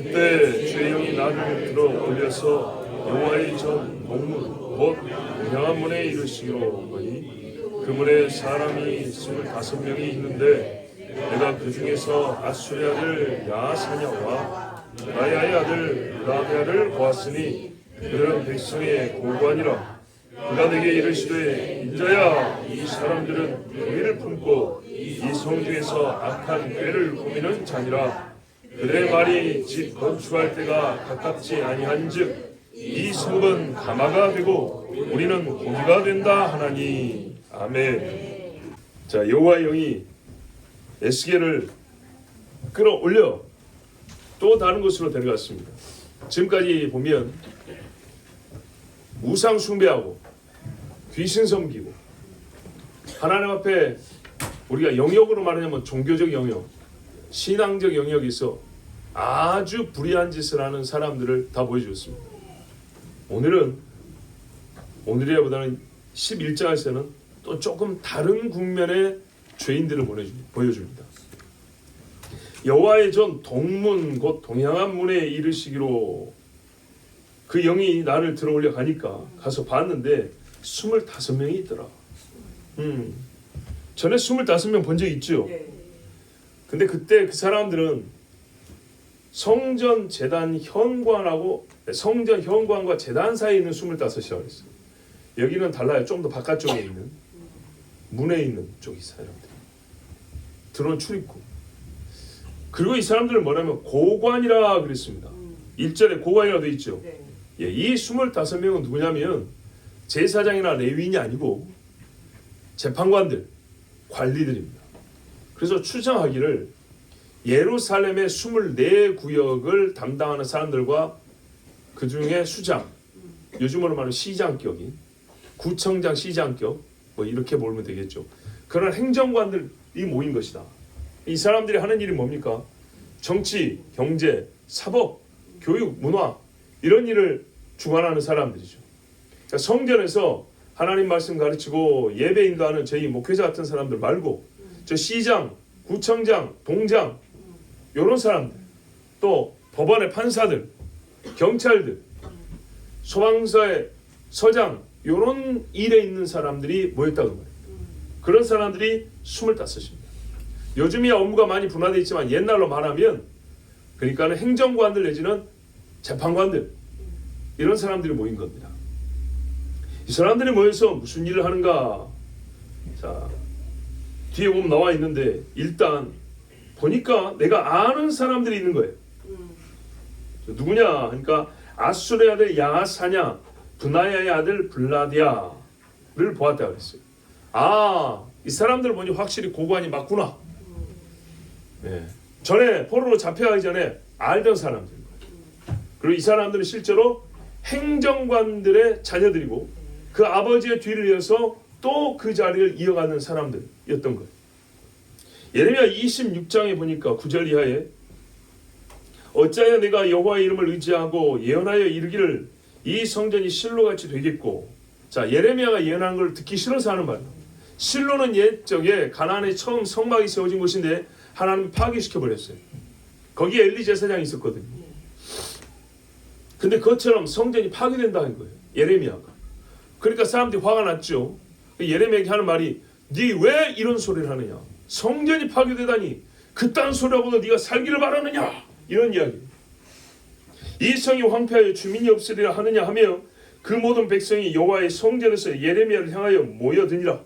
그때 주의 영이 나를 들어 올려서 여호와의 전 동문 곧 동양한 문에 이르시기로 하니 그 문에 사람이 25명이 있는데 내가 그 중에서 아수리 아들 야사냐와 라야의 아들 라베아를 보았으니 그들은 백성의 고관이라. 그가 내게 이르시되 인자야, 이 사람들은 불의를 품고 이 성중에서 악한 꾀를 꾸미는 자니라. 그들의 말이 집 건축할 때가 가깝지 아니한즉 이 성은 가마가 되고 우리는 고기가 된다 하나니. 아멘. 자, 여호와의 영이 에스겔을 끌어올려 또 다른 곳으로 데려갔습니다. 지금까지 보면 우상 숭배하고 귀신 섬기고 하나님 앞에 우리가 영역으로 말하자면 종교적 영역, 신앙적 영역에서 아주 불의한 짓을 하는 사람들을 다 보여주었습니다. 오늘이라보다는 11장에서는 또 조금 다른 국면의 죄인들을 보여줍니다. 여호와의 전 동문 곧 동양한 문에 이르시기로 그 영이 나를 들어올려 가니까 가서 봤는데 25명이 있더라. 전에 25명 본 적 있죠? 근데 그때 그 사람들은 성전 현관과 제단 사이에 있는 25이라고 했어요. 여기는 달라요. 좀 더 바깥쪽에 있는 문에 있는 쪽이 사람들. 들어온 출입구. 그리고 이 사람들은 뭐냐면 고관이라 그랬습니다. 1절에 고관이라고 되어 있죠. 예, 이 25명은 누구냐면 제사장이나 레위인이 아니고 재판관들, 관리들입니다. 그래서 추정하기를 예루살렘의 24구역을 담당하는 사람들과 그 중에 수장, 요즘으로 말하면 시장격인 구청장, 시장격 뭐 이렇게 보면 되겠죠. 그런 행정관들이 모인 것이다. 이 사람들이 하는 일이 뭡니까? 정치, 경제, 사법, 교육, 문화 이런 일을 주관하는 사람들이죠. 그러니까 성전에서 하나님 말씀 가르치고 예배 인도하는 저희 목회자 같은 사람들 말고 저 시장, 구청장, 동장 이런 사람들, 또 법원의 판사들, 경찰들, 소방서의 서장 이런 일에 있는 사람들이 모였다고 말해요. 그런 사람들이 25입니다. 요즘이야 업무가 많이 분화되어 있지만 옛날로 말하면 그러니까는 행정관들 내지는 재판관들 이런 사람들이 모인 겁니다. 이 사람들이 모여서 무슨 일을 하는가? 자, 뒤에 보면 나와 있는데 일단 보니까 내가 아는 사람들이 있는 거예요. 누구냐? 그러니까 아수르의 아들 야사냐, 브나야의 아들 블라디아를 보았다고 했어요. 아, 이 사람들 보니 확실히 고관이 맞구나. 네. 전에 포로로 잡혀가기 전에 알던 사람들인 거예요. 그리고 이 사람들은 실제로 행정관들의 자녀들이고 그 아버지의 뒤를 이어서 또 그 자리를 이어가는 사람들이었던 거예요. 예레미야 26장에 보니까 9절 이하에 어찌하여 내가 여호와의 이름을 의지하고 예언하여 이르기를 이 성전이 실로같이 되겠고. 자, 예레미야가 예언하는 걸 듣기 싫어서 하는 말이에요. 실로는 옛적에 가나안에 처음 성막이 세워진 곳인데 하나님이 파괴시켜버렸어요. 거기에 엘리 제사장이 있었거든요. 근데 그것처럼 성전이 파괴된다는 거예요. 예레미야가. 그러니까 사람들이 화가 났죠. 예레미야에게 하는 말이 네 왜 이런 소리를 하느냐. 성전이 파괴되다니 그딴 소리하고도 네가 살기를 바라느냐. 이런 이야기. 이 성이 황폐하여 주민이 없으리라 하느냐 하며 그 모든 백성이 여호와의 성전에서 예레미야를 향하여 모여드니라.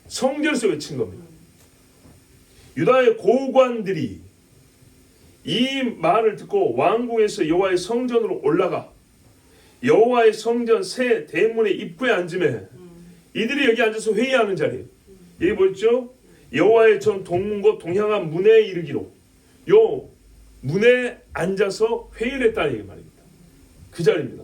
성전에서 외친 겁니다. 유다의 고관들이 이 말을 듣고 왕궁에서 여호와의 성전으로 올라가 여호와의 성전 새 대문의 입구에 앉으매 이들이 여기 앉아서 회의하는 자리에 여기 뭐였죠? 여호와의 전 동문과 동향한 문에 이르기로 요 문에 앉아서 회의를 했다는 말입니다. 그 자리입니다.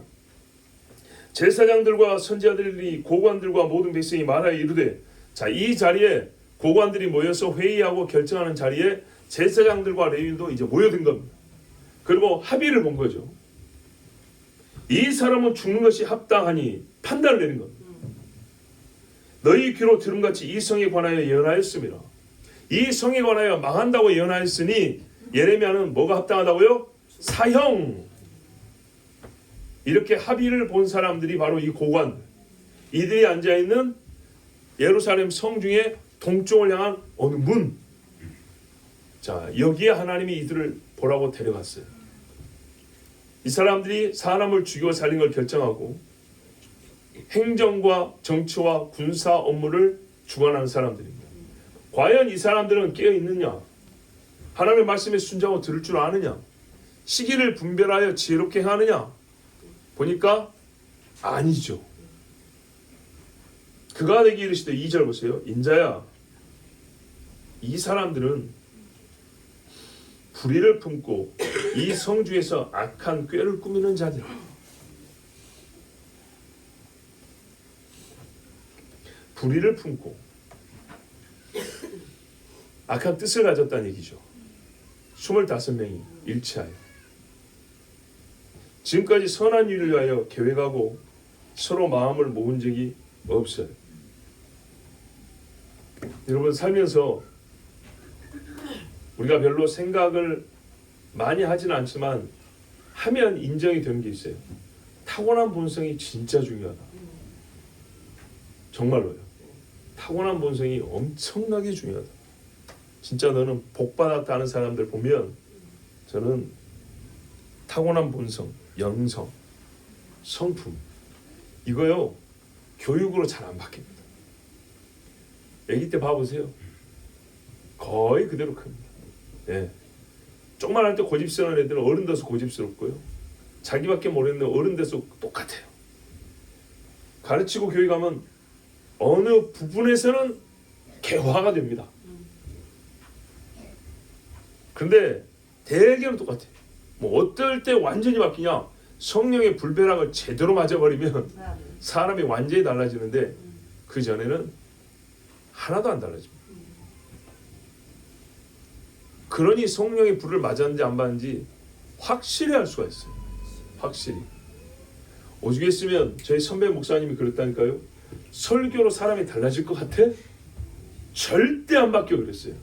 제사장들과 선지자들이 고관들과 모든 백성이 말하여 이르되 자, 이 자리에 고관들이 모여서 회의하고 결정하는 자리에 제사장들과 레위인도 이제 모여든 겁니다. 그리고 합의를 본 거죠. 이 사람은 죽는 것이 합당하니 판단을 내린 겁니다. 너희 귀로 들음같이 이 성에 관하여 예언하였습니다. 이 성에 관하여 망한다고 예언하였으니 예레미야는 뭐가 합당하다고요? 사형 이렇게 합의를 본 사람들이 바로 이 고관, 이들이 앉아있는 예루살렘 성중의 동쪽을 향한 어느 문, 자 여기에 하나님이 이들을 보라고 데려갔어요. 이 사람들이 사람을 죽여 살린 걸 결정하고 행정과 정치와 군사 업무를 주관하는 사람들입니다. 과연 이 사람들은 깨어있느냐? 하나님의 말씀에 순종하고 들을 줄 아느냐? 시기를 분별하여 지혜롭게 하느냐? 보니까 아니죠. 그가 내게 이르시되 2절 보세요. 인자야, 이 사람들은 불의를 품고 이 성중에서 악한 꾀를 꾸미는 자들. 불의를 품고 악한 뜻을 가졌다는 얘기죠. 25명이 일치하여 지금까지 선한 일을 위하여 계획하고 서로 마음을 모은 적이 없어요. 여러분 살면서 우리가 별로 생각을 많이 하지는 않지만 하면 인정이 되는 게 있어요. 타고난 본성이 진짜 중요하다. 정말로요. 타고난 본성이 엄청나게 중요하다. 진짜 너는 복받았다 하는 사람들 보면 저는 타고난 본성, 영성, 성품 이거요 교육으로 잘 안 바뀝니다. 아기 때 봐보세요. 거의 그대로 큽니다. 예. 조그만할 때 고집스러운 애들은 어른 돼서 고집스럽고요. 자기밖에 모르는 어른 돼서 똑같아요. 가르치고 교육하면 어느 부분에서는 개화가 됩니다. 그런데 대개는 똑같아요. 뭐 어떨 때 완전히 바뀌냐? 성령의 불벼락을 제대로 맞아버리면 사람이 완전히 달라지는데 그 전에는 하나도 안 달라집니다. 그러니 성령의 불을 맞았는지 안 맞았는지 확실히 알 수가 있어요. 확실히. 오죽했으면 저희 선배 목사님이 그랬다니까요. 설교로 사람이 달라질 것 같아? 절대 안 바뀌어 그랬어요.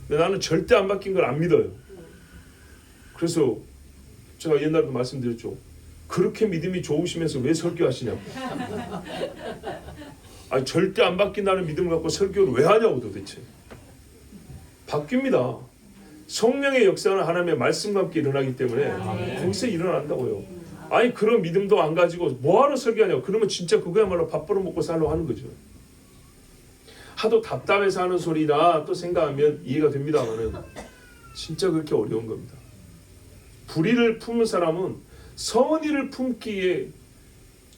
근데 나는 절대 안 바뀐 걸 안 믿어요. 그래서 제가 옛날에도 말씀드렸죠. 그렇게 믿음이 좋으시면서 왜 설교하시냐고. 아니, 절대 안 바뀐다는 믿음을 갖고 설교를 왜 하냐고 도대체. 바뀝니다. 성령의 역사는 하나님의 말씀과 함께 일어나기 때문에 거기서 일어난다고요. 아니 그런 믿음도 안 가지고 뭐하러 설교하냐고. 그러면 진짜 그거야말로 밥 벌어먹고 살려고 하는 거죠. 하도 답답해서 하는 소리라 또 생각하면 이해가 됩니다만은 진짜 그렇게 어려운 겁니다. 불의를 품은 사람은 선의를 품기에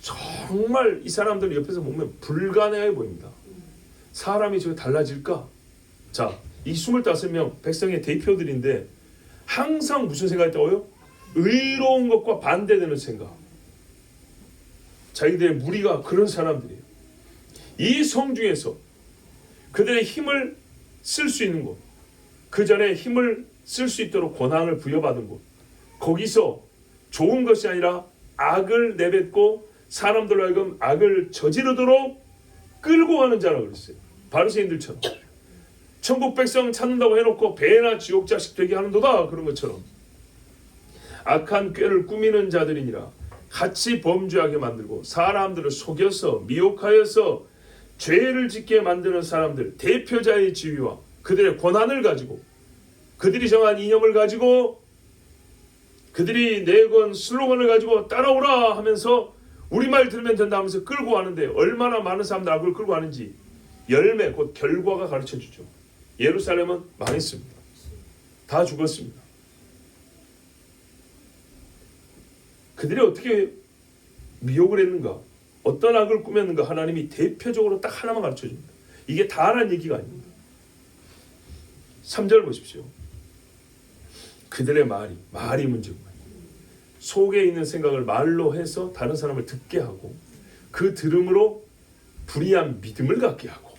정말 이 사람들 옆에서 보면 불가능해 보입니다. 사람이 저게 달라질까? 자, 이 25명 백성의 대표들인데 항상 무슨 생각이 떠요? 의로운 것과 반대되는 생각. 자기들의 무리가 그런 사람들이에요. 이 성중에서 그들의 힘을 쓸 수 있는 곳, 그 전에 힘을 쓸 수 있도록 권한을 부여받은 곳, 거기서 좋은 것이 아니라 악을 내뱉고 사람들로 하여금 악을 저지르도록 끌고 가는 자라고 그랬어요. 바리새인들처럼. 천국 백성 찾는다고 해놓고 배나 지옥 자식 되게 하는도다 그런 것처럼 악한 꾀를 꾸미는 자들이니라. 같이 범죄하게 만들고 사람들을 속여서 미혹하여서 죄를 짓게 만드는 사람들, 대표자의 지위와 그들의 권한을 가지고 그들이 정한 이념을 가지고 그들이 내건 슬로건을 가지고 따라오라 하면서 우리 말 들으면 된다 하면서 끌고 가는데 얼마나 많은 사람들 악을 끌고 가는지 열매 곧 결과가 가르쳐주죠. 예루살렘은 망했습니다. 다 죽었습니다. 그들이 어떻게 미혹을 했는가, 어떤 악을 꾸몄는가 하나님이 대표적으로 딱 하나만 가르쳐줍니다. 이게 다라는 얘기가 아닙니다. 3절 보십시오. 그들의 말이 문제구만. 속에 있는 생각을 말로 해서 다른 사람을 듣게 하고 그 들음으로 불의한 믿음을 갖게 하고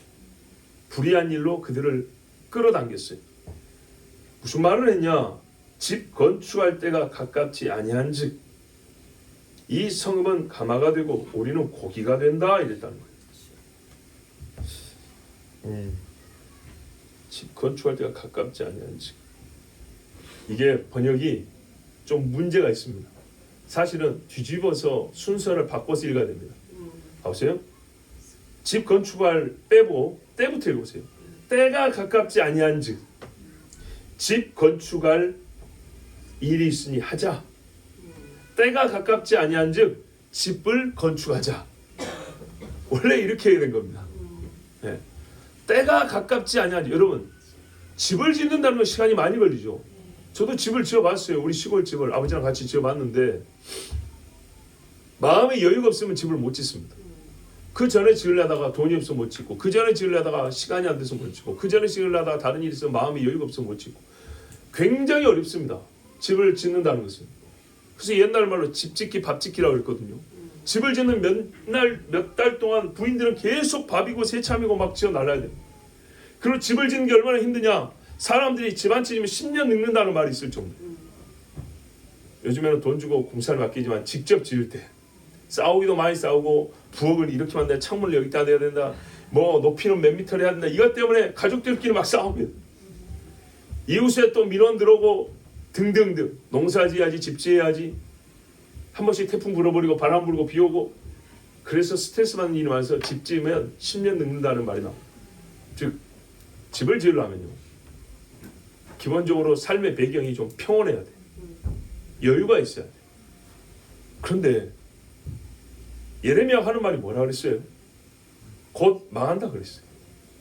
불의한 일로 그들을 끌어당겼어요. 무슨 말을 했냐? 집 건축할 때가 가깝지 아니한즉 이 성읍은 가마가 되고 우리는 고기가 된다 이랬다는 거예요. 집 건축할 때가 가깝지 아니한즉 이게 번역이 좀 문제가 있습니다. 사실은 뒤집어서 순서를 바꿔서 읽어야 됩니다. 보세요. 집 건축할 빼고 때부터 읽으세요. 때가 가깝지 아니한즉 집 건축할 일이 있으니 하자. 때가 가깝지 아니한즉 집을 건축하자. 원래 이렇게 해야 된 겁니다. 네. 때가 가깝지 아니한즉 여러분 집을 짓는다는 건 시간이 많이 걸리죠. 저도 집을 지어봤어요. 우리 시골집을 아버지랑 같이 지어봤는데 마음에 여유가 없으면 집을 못 짓습니다. 그 전에 지으려다가 돈이 없어 못 짓고 그 전에 지으려다가 시간이 안 돼서 못 짓고 그 전에 지으려다가 다른 일이 있어서 마음에 여유가 없어 못 짓고 굉장히 어렵습니다. 집을 짓는다는 것은. 그래서 옛날 말로 집 짓기 밥 짓기라고 그랬거든요. 집을 짓는 몇 달 동안 부인들은 계속 밥이고 세참이고 막 지어 날라야 됩니다. 그리고 집을 짓는 게 얼마나 힘드냐. 사람들이 집 한 채 지면 10년 늙는다는 말이 있을 정도. 요즘에는 돈 주고 공사를 맡기지만 직접 지을 때 싸우기도 많이 싸우고 부엌을 이렇게 만든다, 창문을 여기다 내야 된다, 뭐 높이는 몇 미터를 해야 된다. 이것 때문에 가족들끼리 막 싸웁니다. 이웃에 또 민원 들어오고 등등등. 농사 지어야지, 집 지어야지. 한 번씩 태풍 불어버리고 바람 불고 비 오고. 그래서 스트레스 받는 일이 많아서 집 지으면 10년 늙는다는 말이 나옵니다. 즉 집을 지으려면요 기본적으로 삶의 배경이 좀 평온해야 돼. 여유가 있어야 돼. 그런데 예레미야 하는 말이 뭐라 그랬어요? 곧 망한다 그랬어요.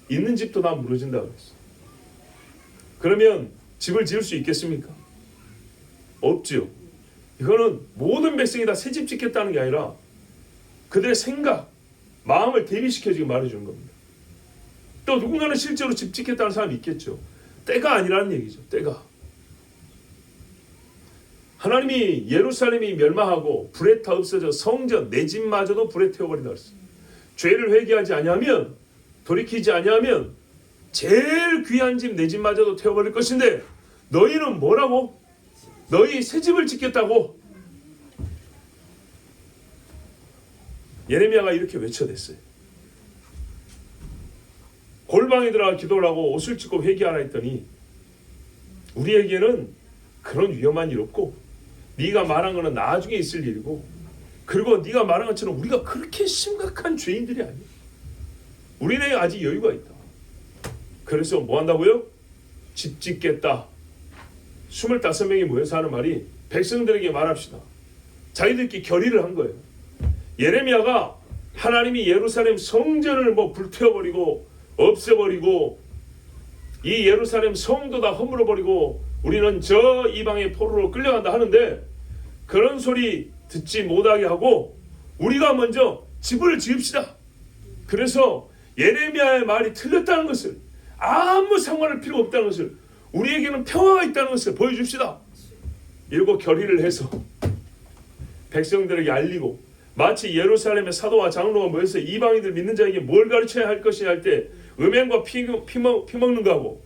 있는 집도 다 무너진다 그랬어요. 그러면 집을 지을 수 있겠습니까? 없지요. 이거는 모든 백성이 다 새 집 짓겠다는 게 아니라 그들의 생각, 마음을 대비시켜 지금 말해주는 겁니다. 또 누군가는 실제로 집 짓겠다는 사람이 있겠죠. 때가 아니라는 얘기죠. 때가. 하나님이 예루살렘이 멸망하고 불에 타 없어져 성전 내 집마저도 불에 태워버린다 그랬어요. 죄를 회개하지 아니하면 돌이키지 아니하면 제일 귀한 집 내 집마저도 태워버릴 것인데 너희는 뭐라고? 너희 새 집을 짓겠다고? 예레미야가 이렇게 외쳐댔어요. 골방에 들어가 기도를 하고 옷을 찢고 회개하라 했더니 우리에게는 그런 위험한 일 없고 네가 말한 거는 나중에 있을 일이고 그리고 네가 말한 것처럼 우리가 그렇게 심각한 죄인들이 아니야. 우리는 아직 여유가 있다. 그래서 뭐 한다고요? 집 짓겠다. 25명이 모여서 하는 말이 백성들에게 말합시다. 자기들끼리 결의를 한 거예요. 예레미야가 하나님이 예루살렘 성전을 뭐 불태워버리고 없애버리고 이 예루살렘 성도 다 허물어버리고 우리는 저 이방의 포로로 끌려간다 하는데 그런 소리 듣지 못하게 하고 우리가 먼저 집을 지읍시다. 그래서 예레미야의 말이 틀렸다는 것을 아무 상관할 필요가 없다는 것을 우리에게는 평화가 있다는 것을 보여줍시다. 이러고 결의를 해서 백성들에게 알리고 마치 예루살렘의 사도와 장로가 모여서 이방인들 믿는 자에게 뭘 가르쳐야 할 것이냐 할 때 음행과 피 먹는 거하고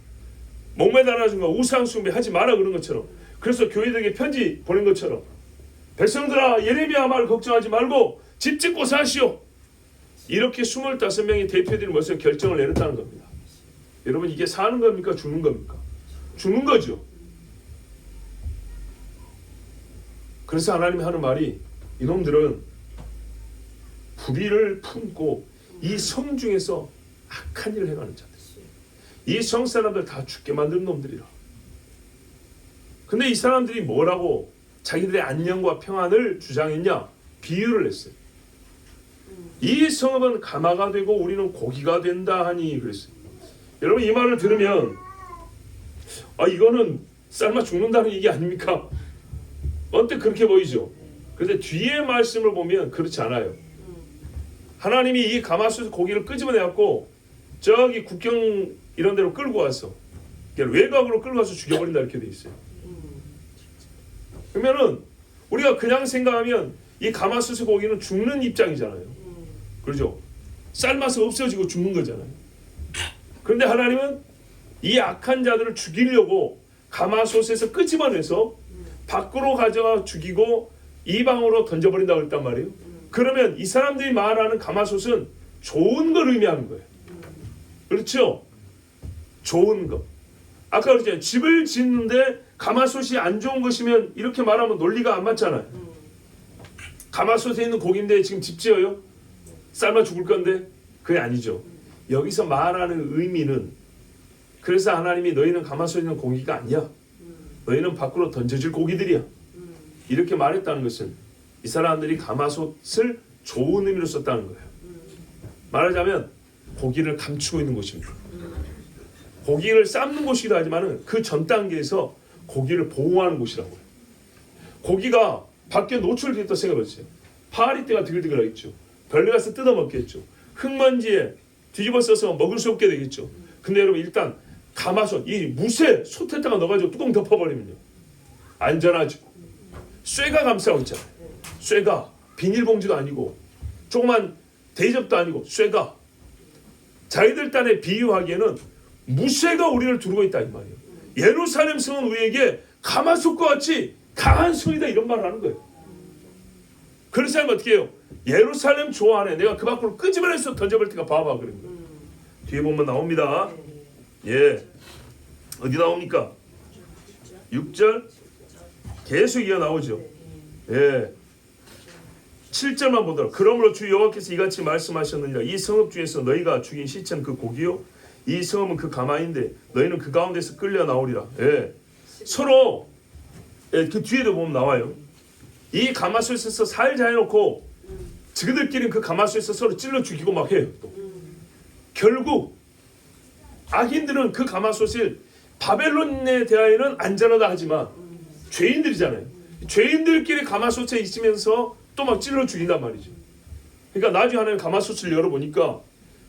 목매달아준 거 우상 숭배 하지 마라 그런 것처럼 그래서 교회들에게 편지 보낸 것처럼 백성들아 예레미야 말 걱정하지 말고 집 짓고 사시오. 이렇게 25명의 대표들이 모여서 결정을 내렸다는 겁니다. 여러분 이게 사는 겁니까? 죽는 겁니까? 죽는 거죠. 그래서 하나님이 하는 말이 이놈들은 불의를 품고 이 성 중에서 악한 일을 행하는 자들. 이 성 사람들 다 죽게 만드는 놈들이라. 근데 이 사람들이 뭐라고 자기들의 안녕과 평안을 주장했냐? 비유를 했어요. 이 성읍은 가마가 되고 우리는 고기가 된다 하니 그랬어요. 여러분 이 말을 들으면 이거는 삶아 죽는다는 얘기 아닙니까? 언뜻 그렇게 보이죠. 그런데 뒤에 말씀을 보면 그렇지 않아요. 하나님이 이 가마솥에서 고기를 끄집어내갖고 저기 국경 이런 데로 끌고 와서 외곽으로 끌고 와서 죽여버린다 이렇게 돼 있어요. 그러면은 우리가 그냥 생각하면 이 가마솥의 고기는 죽는 입장이잖아요. 그렇죠? 삶아서 없어지고 죽는 거잖아요. 그런데 하나님은 이 악한 자들을 죽이려고 가마솥에서 끄집어내서 밖으로 가져가 죽이고 이방으로 던져버린다고 했단 말이에요. 그러면 이 사람들이 말하는 가마솥은 좋은 걸 의미하는 거예요. 그렇죠? 좋은 것. 아까 그랬잖아요. 집을 짓는데 가마솥이 안 좋은 것이면 이렇게 말하면 논리가 안 맞잖아요. 가마솥에 있는 고기인데 지금 집 지어요? 삶아 죽을 건데? 그게 아니죠. 여기서 말하는 의미는 그래서 하나님이 너희는 가마솥에 있는 고기가 아니야. 너희는 밖으로 던져질 고기들이야. 이렇게 말했다는 것은 이 사람들이 가마솥을 좋은 의미로 썼다는 거예요. 말하자면 고기를 감추고 있는 곳입니다. 고기를 삶는 곳이기도 하지만 그 전 단계에서 고기를 보호하는 곳이라고요. 고기가 밖에 노출됐다 생각해보세요. 파리떼가 드글드글하겠죠. 벌레 가서 뜯어먹겠죠. 흙먼지에 뒤집어 써서 먹을 수 없게 되겠죠. 근데 여러분 일단 가마솥, 이 무쇠 솥에다가 넣어가지고 뚜껑 덮어버리면요. 안전하죠. 쇠가 감싸고 있잖아요. 쇠가 비닐봉지도 아니고 조그만 대접도 아니고 쇠가 자기들 딴에 비유하기에는 무쇠가 우리를 두르고 있다 이 말이에요. 예루살렘 성은 우리에게 가마솥과 같이 강한 성이다 이런 말을 하는 거예요. 그래서 하면 어떻게 해요? 예루살렘 좋아하네. 내가 그 밖으로 끄집어내서 던져볼 테니까 봐봐 그런 거예요. 뒤에 보면 나옵니다. 예, 어디 나옵니까? 6절 계속 이어 나오죠. 예, 7절만 보더라. 그러므로 주 여호와께서 이같이 말씀하셨느니라. 이 성읍 중에서 너희가 죽인 시체는 그 고기요, 이 성읍은 그 가마인데 너희는 그 가운데서 끌려 나오리라. 예, 서로 그 뒤에도 보면 나와요. 이 가마솥에서 살자 해놓고 저들끼리는 그 가마솥에서 서로 찔러 죽이고 막 해요. 또. 결국 악인들은 그 가마솥을 바벨론에 대하여는 안전하다 하지만 죄인들이잖아요. 죄인들끼리 가마솥에 있으면서 또 막 찔러 죽인단 말이죠. 그러니까 나중에 하나님 가마솥을 열어보니까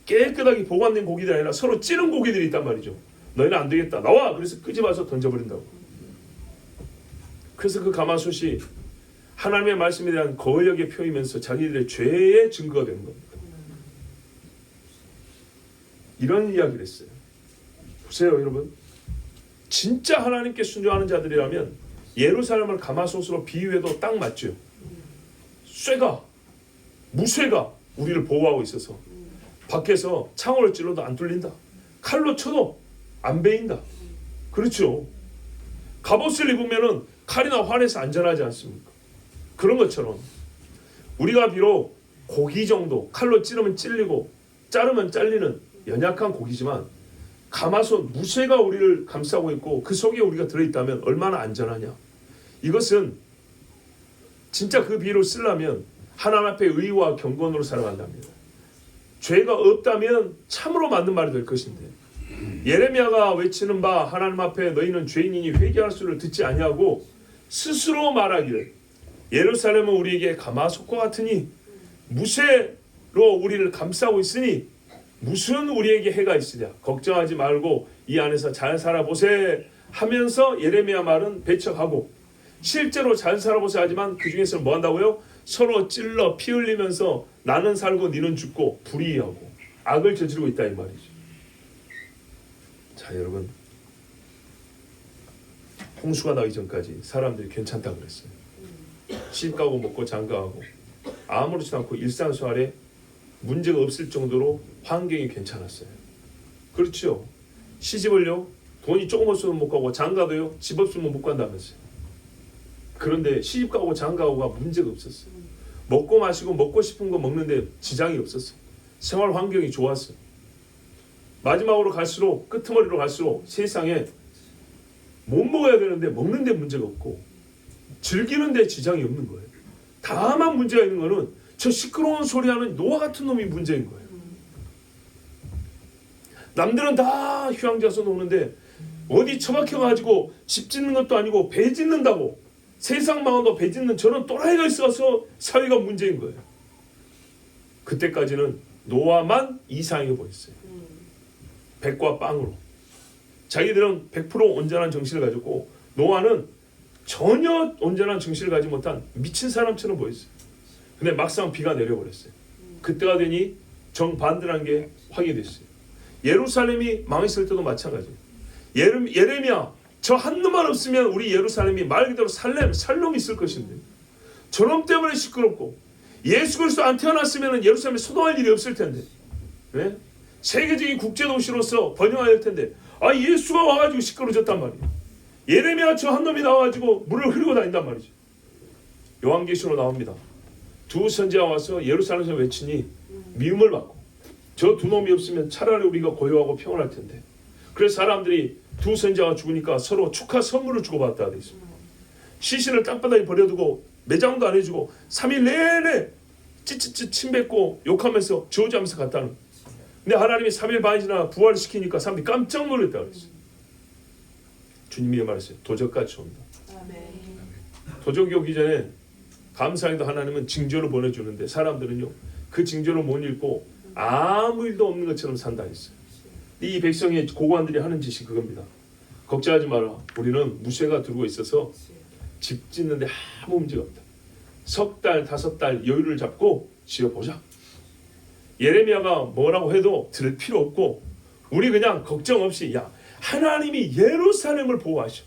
깨끗하게 보관된 고기들이 아니라 서로 찌른 고기들이 있단 말이죠. 너희는 안 되겠다. 나와! 그래서 끄집어서 던져버린다고. 그래서 그 가마솥이 하나님의 말씀에 대한 거역의 표이면서 자기들의 죄의 증거가 되는 겁니다. 이런 이야기를 했어요. 보세요 여러분. 진짜 하나님께 순종하는 자들이라면 예루살렘을 가마솥으로 비유해도 딱 맞죠. 쇠가, 무쇠가 우리를 보호하고 있어서 밖에서 창호를 찔러도 안 뚫린다. 칼로 쳐도 안 베인다. 그렇죠. 갑옷을 입으면은 칼이나 활에서 안전하지 않습니까? 그런 것처럼 우리가 비록 고기 정도 칼로 찌르면 찔리고 자르면 잘리는 연약한 고기지만 가마솥 무쇠가 우리를 감싸고 있고 그 속에 우리가 들어있다면 얼마나 안전하냐. 이것은 진짜 그 비유를 쓰려면 하나님 앞에 의와 경건으로 살아간답니다. 죄가 없다면 참으로 맞는 말이 될 것인데 예레미야가 외치는 바 하나님 앞에 너희는 죄인이니 회개할 수를 듣지 아니하고 스스로 말하기를 예루살렘은 우리에게 가마솥과 같으니 무쇠로 우리를 감싸고 있으니 무슨 우리에게 해가 있으랴. 걱정하지 말고 이 안에서 잘 살아보세 하면서 예레미야 말은 배척하고 실제로 잘 살아보세 하지만 그 중에서 뭐 한다고요? 서로 찔러 피 흘리면서 나는 살고 니는 죽고 불의하고 악을 저지르고 있다 이 말이죠. 자 여러분, 홍수가 나기 전까지 사람들이 괜찮다 그랬어요. 시집가고 먹고 장가하고 아무렇지도 않고 일상생활에 문제가 없을 정도로 환경이 괜찮았어요. 그렇죠. 시집을요 돈이 조금 없으면 못 가고 장가도요 집 없으면 못 간다면서요. 그런데 시집가고 장가고가 문제가 없었어요. 먹고 마시고 먹고 싶은 거 먹는데 지장이 없었어요. 생활 환경이 좋았어요. 마지막으로 갈수록 끄트머리로 갈수록 세상에 못 먹어야 되는데 먹는데 문제가 없고 즐기는데 지장이 없는 거예요. 다만 문제가 있는 거는 저 시끄러운 소리하는 노아 같은 놈이 문제인 거예요. 남들은 다 휴양지에서 노는데 어디 처박혀가지고 집 짓는 것도 아니고 배 짓는다고 세상 망한다고 배 짓는 저런 또라이가 있어서 사회가 문제인 거예요. 그때까지는 노아만 이상하게 보였어요. 백과 빵으로. 자기들은 100% 온전한 정신을 가졌고 노아는 전혀 온전한 정신을 가지지 못한 미친 사람처럼 보였어요. 근데 막상 비가 내려버렸어요. 그때가 되니 정반대라는 게 확인됐어요. 예루살렘이 망했을 때도 마찬가지예요. 예레미야 저 한 놈만 없으면 우리 예루살렘이 말 그대로 살 놈이 있을 것인데 저놈 때문에 시끄럽고 예수 그리스도 안 태어났으면 예루살렘에 소동할 일이 없을 텐데 네? 세계적인 국제도시로서 번영할 텐데 아, 예수가 와가지고 시끄러졌단 말이에요. 예레미야 저 한 놈이 나와가지고 물을 흐리고 다닌단 말이죠. 요한계시로 나옵니다. 두 선지자가 와서 예루살렘에서 외치니 미움을 받고, 저 두 놈이 없으면 차라리 우리가 고요하고 평안할 텐데. 그래서 사람들이 두 선지자가 죽으니까 서로 축하 선물을 주고받았다 돼 있습니다. 시신을 땅바닥에 버려두고 매장도 안 해주고 3일 내내 찌찌찌 침 뱉고 욕하면서 저주하면서 갔다는. 근데 하나님이 3일 반이 지나 부활시키니까 사람들이 깜짝 놀랐다 그랬어요. 주님이 말했어요. 도적같이 온다. 도적이 오기 전에 감사히도 하나님은 징조를 보내주는데 사람들은요 그 징조를 못 읽고 아무 일도 없는 것처럼 산다 했어요. 이 백성의 고관들이 하는 짓이 그겁니다. 걱정하지 마라. 우리는 무쇠가 들고 있어서 집 짓는데 아무 문제가 없다. 석 달, 5달 여유를 잡고 지어보자. 예레미야가 뭐라고 해도 들을 필요 없고 우리 그냥 걱정 없이, 야, 하나님이 예루살렘을 보호하셔.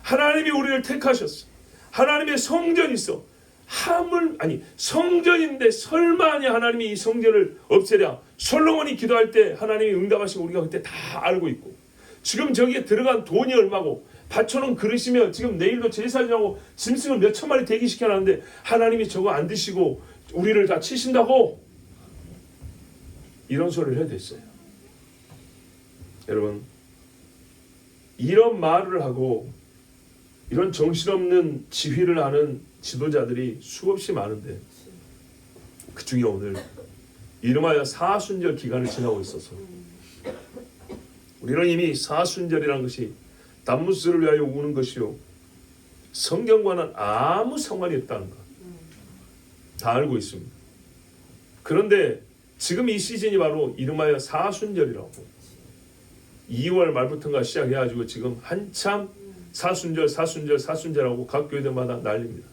하나님이 우리를 택하셨어. 하나님의 성전이 있어. 성전인데 설마 아니 하나님이 이 성전을 없애랴. 솔로몬이 기도할 때 하나님이 응답하시고 우리가 그때 다 알고 있고, 지금 저기에 들어간 돈이 얼마고 받쳐놓은 그릇이며 지금 내일도 제사지라고 짐승을 몇 천 마리 대기시켜놨는데 하나님이 저거 안 드시고 우리를 다 치신다고? 이런 소리를 해도 됐어요. 여러분, 이런 말을 하고 이런 정신없는 지휘를 하는 지도자들이 수없이 많은데 그 중에 오늘 이름하여 사순절 기간을 지나고 있어서 우리는 이미 사순절이라는 것이 단무스를 위하여 우는 것이요 성경과는 아무 상관이 없다는 것 다 알고 있습니다. 그런데 지금 이 시즌이 바로 이름하여 사순절이라고, 2월 말부터인가 시작해가지고 지금 한참 사순절하고 각 교회들마다 난립니다.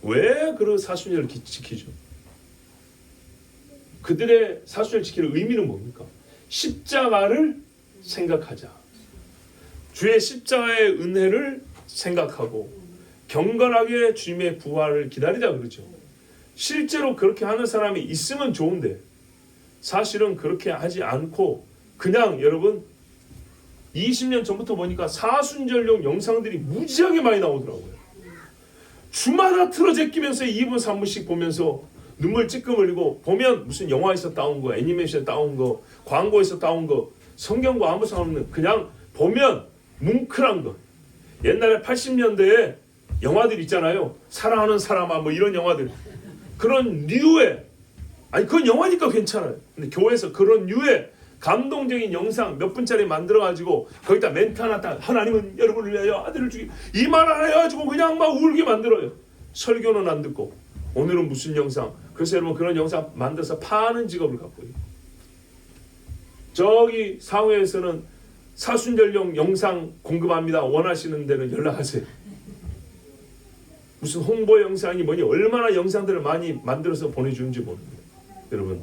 왜 그런 사순절을 지키죠? 그들의 사순절 지키는 의미는 뭡니까? 십자가를 생각하자. 주의 십자가의 은혜를 생각하고 경건하게 주님의 부활을 기다리자 그러죠. 실제로 그렇게 하는 사람이 있으면 좋은데 사실은 그렇게 하지 않고 그냥, 여러분 20년 전부터 보니까 사순절용 영상들이 무지하게 많이 나오더라고요. 주마다 틀어 제끼면서 2분 3분씩 보면서 눈물 찔끔 흘리고, 보면 무슨 영화에서 따온 거, 애니메이션에 따온 거, 광고에서 따온 거, 성경과 아무 상관없는, 그냥 보면 뭉클한 거. 옛날에 80년대에 영화들 있잖아요. 사랑하는 사람아 뭐 이런 영화들. 그런 류의, 아니 그건 영화니까 괜찮아요. 근데 교회에서 그런 류의 감동적인 영상 몇 분짜리 만들어가지고 거기다 멘트 하나 딱, 하나님은 여러분을 위하여 아들을 주기, 이 말 하나 해가지고 그냥 막 울게 만들어요. 설교는 안 듣고 오늘은 무슨 영상. 그래서 여러분 그런 영상 만들어서 파는 직업을 갖고 있어요. 저기 상회에서는 사순절용 영상 공급합니다. 원하시는 데는 연락하세요. 무슨 홍보 영상이 뭐니, 얼마나 영상들을 많이 만들어서 보내주는지 모릅니다. 여러분,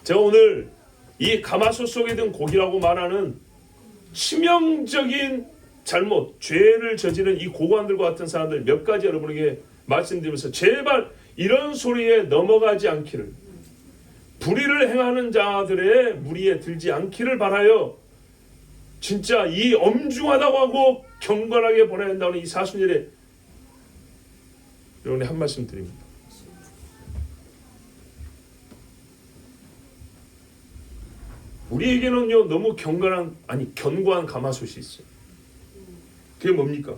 제가 오늘 이 가마솥 속에 든 고기라고 말하는 치명적인 잘못, 죄를 저지른 이 고관들과 같은 사람들 몇 가지 여러분에게 말씀드리면서 제발 이런 소리에 넘어가지 않기를, 불의를 행하는 자들의 무리에 들지 않기를 바라요. 진짜 이 엄중하다고 하고 경건하게 보내야 한다는 이 사순절에 여러분이 한 말씀 드립니다. 우리에게는요 너무 견고한 가마솥이 있어요. 그게 뭡니까?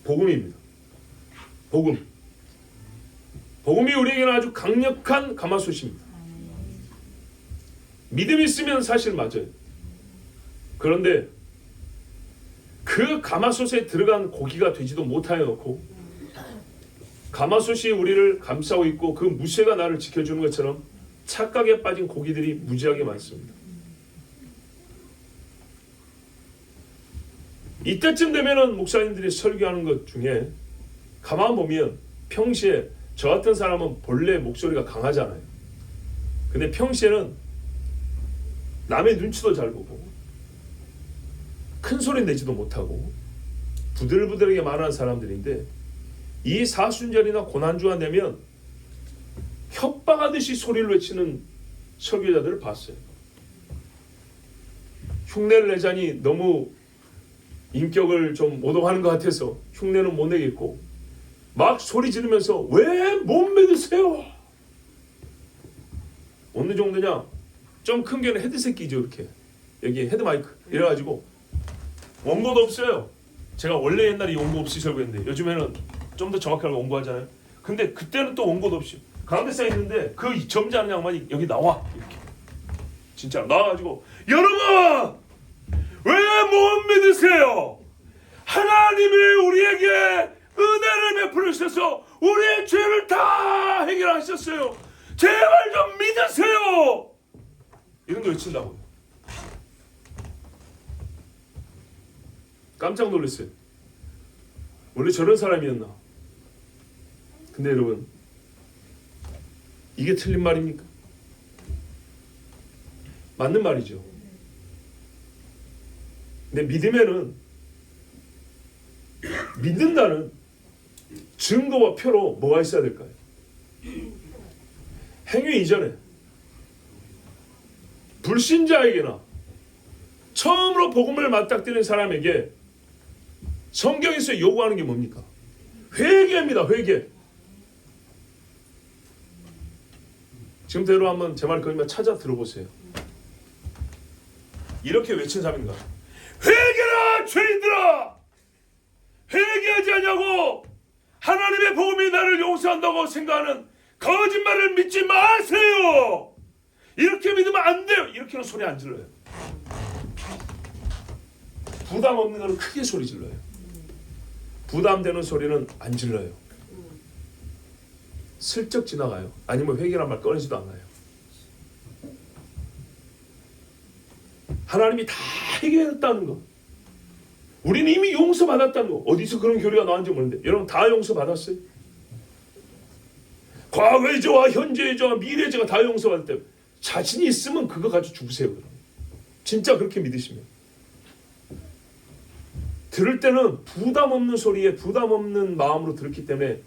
복음입니다. 복음이 우리에게는 아주 강력한 가마솥입니다. 믿음이 있으면 사실 맞아요. 그런데 그 가마솥에 들어간 고기가 되지도 못하여 놓고 가마솥이 우리를 감싸고 있고 그 무쇠가 나를 지켜주는 것처럼 착각에 빠진 고기들이 무지하게 많습니다. 이때쯤 되면은 목사님들이 설교하는 것 중에 가만 보면 평시에 저 같은 사람은 본래 목소리가 강하잖아요. 근데 평시에는 남의 눈치도 잘 보고 큰 소리 내지도 못하고 부들부들하게 말하는 사람들인데 이 사순절이나 고난주가 되면 협박하듯이 소리를 외치는 설교자들을 봤어요. 흉내를 내자니 너무 인격을 좀 모독하는 것 같아서 흉내는 못 내겠고 막 소리 지르면서 왜 못 믿으세요? 어느 정도냐? 좀 큰 게는 헤드셋 끼죠. 이렇게 여기 헤드마이크 이래가지고 원고도 없어요. 제가 원래 옛날에 원고 없이 설교했는데 요즘에는 좀 더 정확하게 원고하잖아요. 근데 그때는 또 원고도 없이 가운데 서 있는데 그 점잖은 양반이 여기 나와 이렇게 진짜 나와가지고 여러분 왜 못 믿으세요? 하나님이 우리에게 은혜를 베풀어 주셔서 우리의 죄를 다 해결하셨어요. 제발 좀 믿으세요. 이런 거 외친다고요. 깜짝 놀랐어요. 원래 저런 사람이었나? 근데 여러분 이게 틀린 말입니까? 맞는 말이죠. 근데 믿음에는 믿는다는 증거와 표로 뭐가 있어야 될까요? 행위 이전에 불신자에게나 처음으로 복음을 맞닥뜨리는 사람에게 성경에서 요구하는 게 뭡니까? 회개입니다. 회개. 지금대로 한번 제 말 거기만 찾아 들어보세요. 이렇게 외친 사람인가? 회개라 죄인들아! 회개하지 않냐고 하나님의 복음이 나를 용서한다고 생각하는 거짓말을 믿지 마세요. 이렇게 믿으면 안 돼요. 이렇게는 소리 안 질러요. 부담 없는 거는 크게 소리 질러요. 부담되는 소리는 안 질러요. 슬쩍 지나가요. 아니면 회개란 말 꺼내지도 않아요. 하나님이 다 해결했다는 거. 우리는 이미 용서받았다는 거. 어디서 그런 교리가 나왔는지 모르는데 여러분 다 용서받았어요? 과거의 죄와 현재의 죄와 미래의 죄가 다 용서받을 때 자신이 있으면 그거 가지고 죽으세요. 그럼. 진짜 그렇게 믿으시면. 들을 때는 부담 없는 소리에 부담 없는 마음으로 들었기 때문에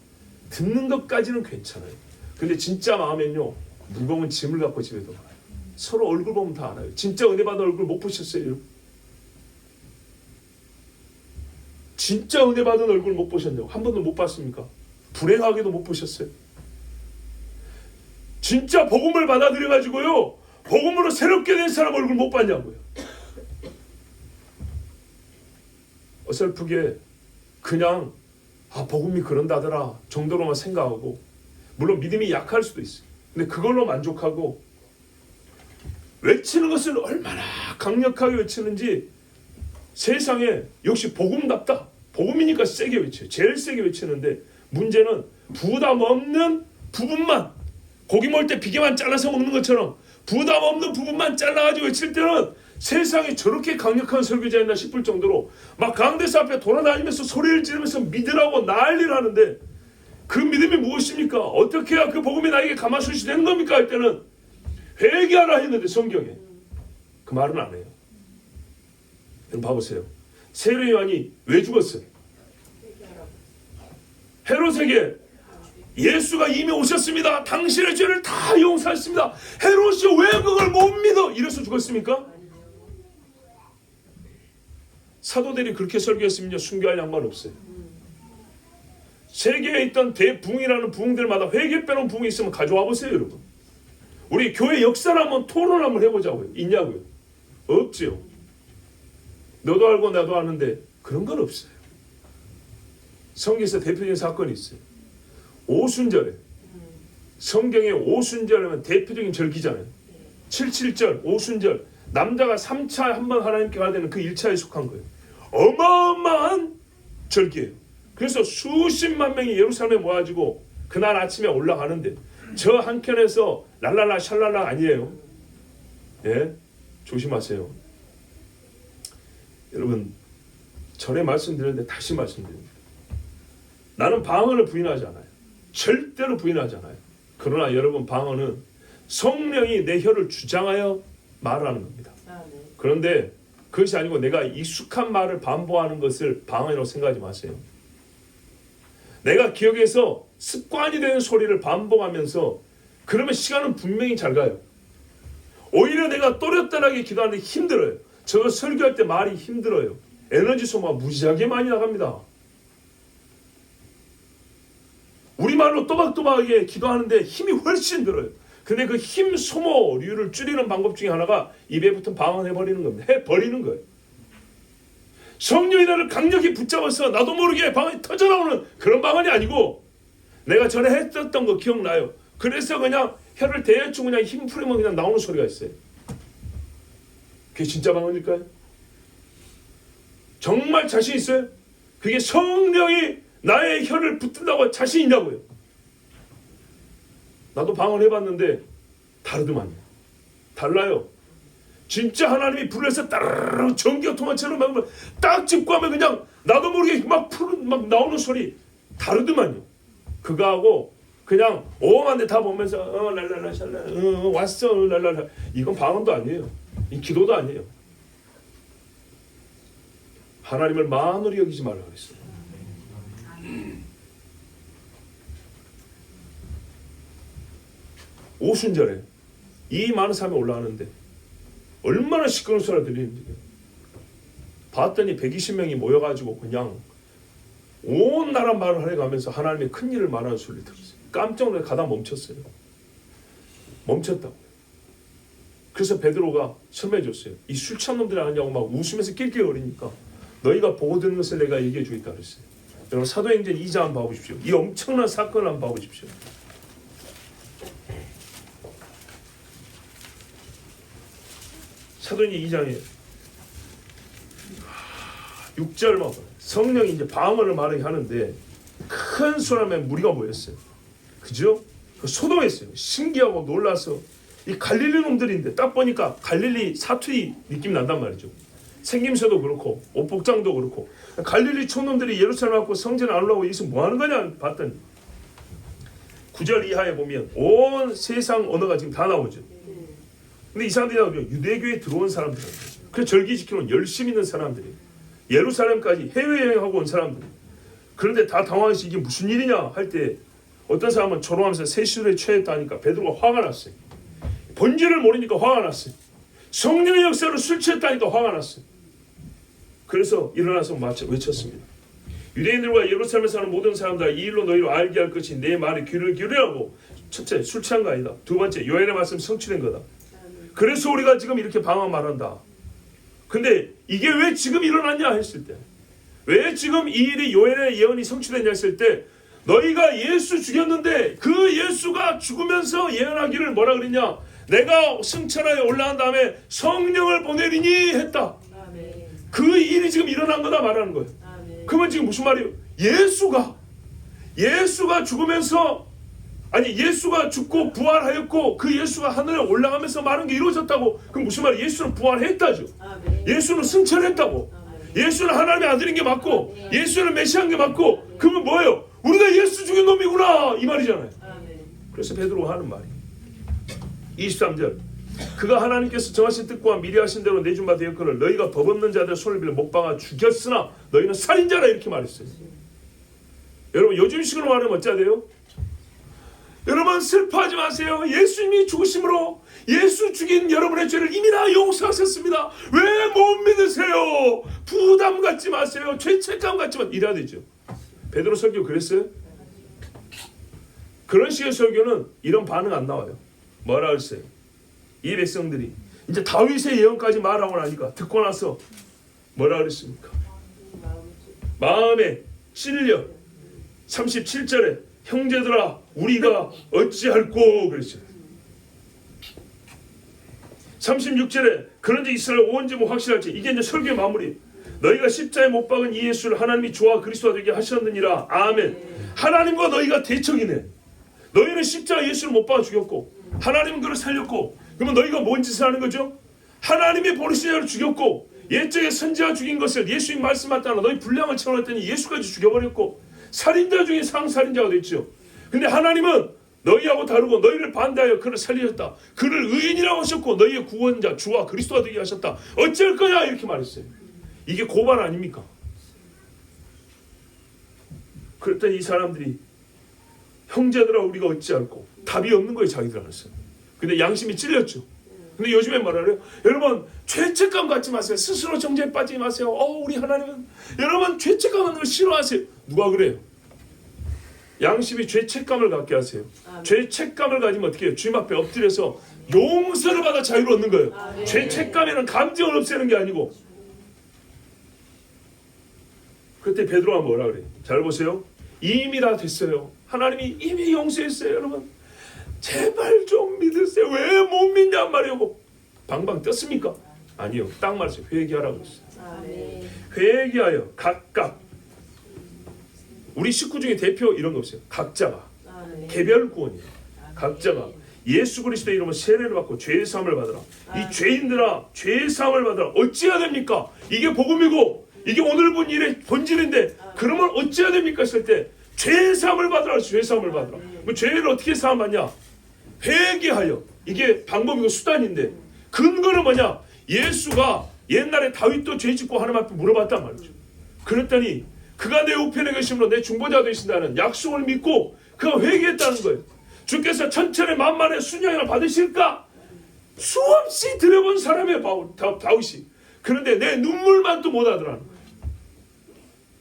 듣는 것까지는 괜찮아요. 근데 진짜 마음엔요 무거운 짐을 갖고 집에 돌아가요. 서로 얼굴 보면 다 알아요. 진짜 은혜 받은 얼굴 못 보셨어요? 진짜 은혜 받은 얼굴 못 보셨냐고. 한 번도 못 봤습니까? 불행하게도 못 보셨어요? 진짜 복음을 받아들여가지고요 복음으로 새롭게 된 사람 얼굴 못 봤냐고요. 어설프게 그냥 복음이 그런다더라 정도로만 생각하고 물론 믿음이 약할 수도 있어요. 근데 그걸로 만족하고 외치는 것을 얼마나 강력하게 외치는지 세상에 역시 복음답다. 복음이니까 세게 외쳐요. 제일 세게 외치는데 문제는 부담 없는 부분만 고기 먹을 때 비계만 잘라서 먹는 것처럼 부담 없는 부분만 잘라가지고 외칠 때는 세상에 저렇게 강력한 설교자 있나 싶을 정도로 막 강대사 앞에 돌아다니면서 소리를 지르면서 믿으라고 난리를 하는데 그 믿음이 무엇입니까? 어떻게 해야 그 복음이 나에게 가마솥이 되는 겁니까? 할 때는 회개하라 했는데 성경에 그 말은 안 해요. 여러분 봐보세요. 세례 요한이 왜 죽었어요? 헤롯에게 예수가 이미 오셨습니다. 당신의 죄를 다 용서했습니다. 헤롯이 왜 그걸 못 믿어? 이래서 죽었습니까? 사도들이 그렇게 설교했으면 순교할 양반 없어요. 세계에 있던 대붕이라는 부흥들마다 회개 빼놓은 부흥이 있으면 가져와 보세요. 여러분 우리 교회 역사를 한번 토론 한번 해보자고요. 있냐고요? 없지요. 너도 알고 나도 아는데 그런 건 없어요. 성경에서 대표적인 사건이 있어요. 오순절에 성경에 오순절하면 대표적인 절기잖아요. 77절 오순절 남자가 3차 한번 하나님께 가야 되는 그 1차에 속한 거예요. 어마어마한 절기예요. 그래서 수십만 명이 예루살렘에 모아지고 그날 아침에 올라가는데 저 한켠에서 랄랄라 샬랄라 아니에요. 예, 조심하세요. 여러분 전에 말씀드렸는데 다시 말씀드립니다. 나는 방언을 부인하지 않아요. 절대로 부인하지 않아요. 그러나 여러분 방언은 성령이 내 혀를 주장하여 말하는 겁니다. 그런데 그것이 아니고 내가 익숙한 말을 반복하는 것을 방언이라고 생각하지 마세요. 내가 기억에서 습관이 되는 소리를 반복하면서 그러면 시간은 분명히 잘 가요. 오히려 내가 또렷하게 기도하는데 힘들어요. 저 설교할 때 말이 힘들어요. 에너지 소모가 무지하게 많이 나갑니다. 우리말로 또박또박하게 기도하는데 힘이 훨씬 들어요. 근데 그 힘 소모류를 줄이는 방법 중에 하나가 입에 붙은 방언 해버리는 겁니다. 해버리는 거예요. 성령이 나를 강력히 붙잡아서 나도 모르게 방언이 터져나오는 그런 방언이 아니고, 내가 전에 했었던 거 기억나요. 그래서 그냥 혀를 대충 그냥 힘 풀면 그냥 나오는 소리가 있어요. 그게 진짜 방언일까요? 정말 자신 있어요? 그게 성령이 나의 혀를 붙든다고 자신 있냐고요? 나도 방언 해봤는데 다르더만요. 달라요. 진짜 하나님이 불러서 따르르 전기요통화처럼 막 딱 짚고 하면 그냥 나도 모르게 막 나오는 소리 다르더만요. 그거하고 그냥 오만데 다 보면서 랄랄라 샬라 왔어 랄랄라, 이건 방언도 아니에요. 이 기도도 아니에요. 하나님을 만으로 여기지 말라고 그랬어요. 오순절에 이 많은 사람이 올라가는데 얼마나 시끄러운 소리가 들리는지 봤더니 120명이 모여가지고 그냥 온 나라 말을 해가면서 하나님의 큰 일을 말하는 소리를 들었어요. 깜짝 놀라 가다 멈췄어요. 멈췄다고. 그래서 베드로가 설명해줬어요. 이 술 취한 놈들이 아니냐고 막 웃으면서 낄낄거리니까 너희가 보고 듣는 것을 내가 얘기해 주겠다 그랬어요. 여러분 사도행전 2장 한번 봐보십시오. 이 엄청난 사건을 한번 봐보십시오. 사도행전 2장에 6절만 성령이 이제 방언을 말하게 하는데 큰 소리에 무리가 모였어요. 그죠? 소동했어요. 신기하고 놀라서 이 갈릴리 놈들인데 딱 보니까 갈릴리 사투리 느낌이 난단 말이죠. 생김새도 그렇고 옷 복장도 그렇고 갈릴리 촌놈들이 예루살렘 왔고 성전 안 올라오고 여기서 뭐 하는 거냐 봤더니 9절 이하에 보면 온 세상 언어가 지금 다 나오죠. 근데 이 사람들이 나오죠. 유대교에 들어온 사람들이에요. 그래서 절기 지키는 열심히 있는 사람들이 예루살렘까지 해외여행하고 온 사람들. 그런데 다 당황해서 이게 무슨 일이냐 할 때 어떤 사람은 조롱하면서 세술에 취했다니까 베드로가 화가 났어요. 본질을 모르니까 화가 났어요. 성령의 역사로 술 취했다니까 화가 났어요. 그래서 일어나서 외쳤습니다. 유대인들과 예루살렘에 사는 모든 사람들 이 일로 너희를 알게 할 것이 내 말에 귀를 기울이라고. 첫째, 술 취한 거 아니다. 두 번째, 요엘의 말씀 성취된 거다. 그래서 우리가 지금 이렇게 방언 말한다. 근데 이게 왜 지금 일어났냐 했을 때, 왜 지금 이 일이 요엘의 예언이 성취됐냐 했을 때, 너희가 예수 죽였는데 그 예수가 죽으면서 예언하기를 뭐라 그랬냐? 내가 승천하에 올라간 다음에 성령을 보내리니 했다. 아멘. 그 일이 지금 일어난 거다 말하는 거예요. 아멘. 그러면 지금 무슨 말이에요? 예수가 죽으면서 예수가 죽고 부활하였고 그 예수가 하늘에 올라가면서 많은 게 이루어졌다고. 그럼 무슨 말이에요? 예수는 부활했다죠. 아멘. 예수는 승천했다고. 아멘. 예수는 하나님의 아들인 게 맞고 아멘. 예수는 메시아인 게 맞고 아멘. 그러면 뭐예요? 우리가 예수 죽인 놈이구나 이 말이잖아요. 아멘. 그래서 베드로가 하는 말이 23절 그가 하나님께서 정하신 뜻과 미리 하신 대로 내준 바 되었거늘 너희가 법 없는 자들 손을 빌려 못 박아 죽였으나 너희는 살인자라 이렇게 말했어요. 여러분 요즘식으로 말하면 어찌해야 돼요? 여러분 슬퍼하지 마세요. 예수님이 죽으심으로 예수 죽인 여러분의 죄를 이미 다 용서하셨습니다. 왜 못 믿으세요? 부담 갖지 마세요. 죄책감 갖지 마세요. 이래야 되죠. 베드로 설교 그랬어요? 그런 식의 설교는 이런 반응 안 나와요. 뭐라 그랬어요? 이 백성들이 이제 다윗의 예언까지 말하고 나니까 듣고 나서 뭐라 그랬습니까? 마음에 찔려 37절에 형제들아 우리가 어찌할꼬 그랬어요. 36절에 그런지 이스라엘 온지 뭐 확실할지. 이게 이제 설교의 마무리. 너희가 십자에 못 박은 이 예수를 하나님이 주와 그리스도가 되게 하셨느니라. 아멘. 하나님과 너희가 대척이네. 너희는 십자에 예수를 못 박아 죽였고 하나님은 그를 살렸고, 그러면 너희가 뭔 짓을 하는 거죠? 하나님이 보내신 자를 죽였고 옛적에 선지자 죽인 것을 예수님 말씀만 따라 너희 분량을 채워놨더니 예수까지 죽여버렸고 살인자 중에 상살인자가 됐죠. 근데 하나님은 너희하고 다르고 너희를 반대하여 그를 살리셨다. 그를 의인이라고 하셨고 너희의 구원자 주와 그리스도가 되게 하셨다. 어쩔 거냐 이렇게 말했어요. 이게 고발 아닙니까? 그랬더니 이 사람들이 형제들아 우리가 어찌할꼬. 답이 없는 거예요, 자기들 안에서. 근데 양심이 찔렸죠. 근데 요즘에 뭐라 그래요? 여러분 죄책감 갖지 마세요. 스스로 정죄에 빠지지 마세요. 우리 하나님은 여러분 죄책감은 늘 싫어하세요. 누가 그래요? 양심이 죄책감을 갖게 하세요. 죄책감을 가지면 어떻게 해요? 주님 앞에 엎드려서 용서를 받아 자유를 얻는 거예요. 죄책감에는 감정을 없애는 게 아니고. 그때 베드로가 뭐라 그래요? 잘 보세요. 이미 다 됐어요. 하나님이 이미 용서했어요. 여러분 제발 좀 믿으세요. 왜 못 믿냔 말이에요. 방방 떴습니까? 아니요. 딱 말했어요. 회개하라고 했어요. 회개하여 각각. 우리 식구 중에 대표 이런 거 없어요. 각자가 개별 구원이에요. 각자가 예수 그리스도의 이름으로 세례를 받고 죄 사함을 받으라. 이 죄인들아 죄 사함을 받으라. 어찌해야 됩니까? 이게 복음이고 이게 오늘 본 일의 본질인데 그러면 어찌해야 됩니까? 했을 때 죄 사함을 받으라. 죄 사함을 받으라. 뭐 죄를 어떻게 사함 받냐? 회개하여. 이게 방법이고 수단인데 근거는 뭐냐? 예수가 옛날에 다윗도 죄 짓고 하나님 앞에 물어봤단 말이죠. 그랬더니 그가 내 우편에 계심으로 내 중보자 되신다는 약속을 믿고 그가 회개했다는 거예요. 주께서 천천히 만만의 순양을 받으실까? 수없이 들여본 사람의 다윗이. 그런데 내 눈물만 또 못하더라는 거예요.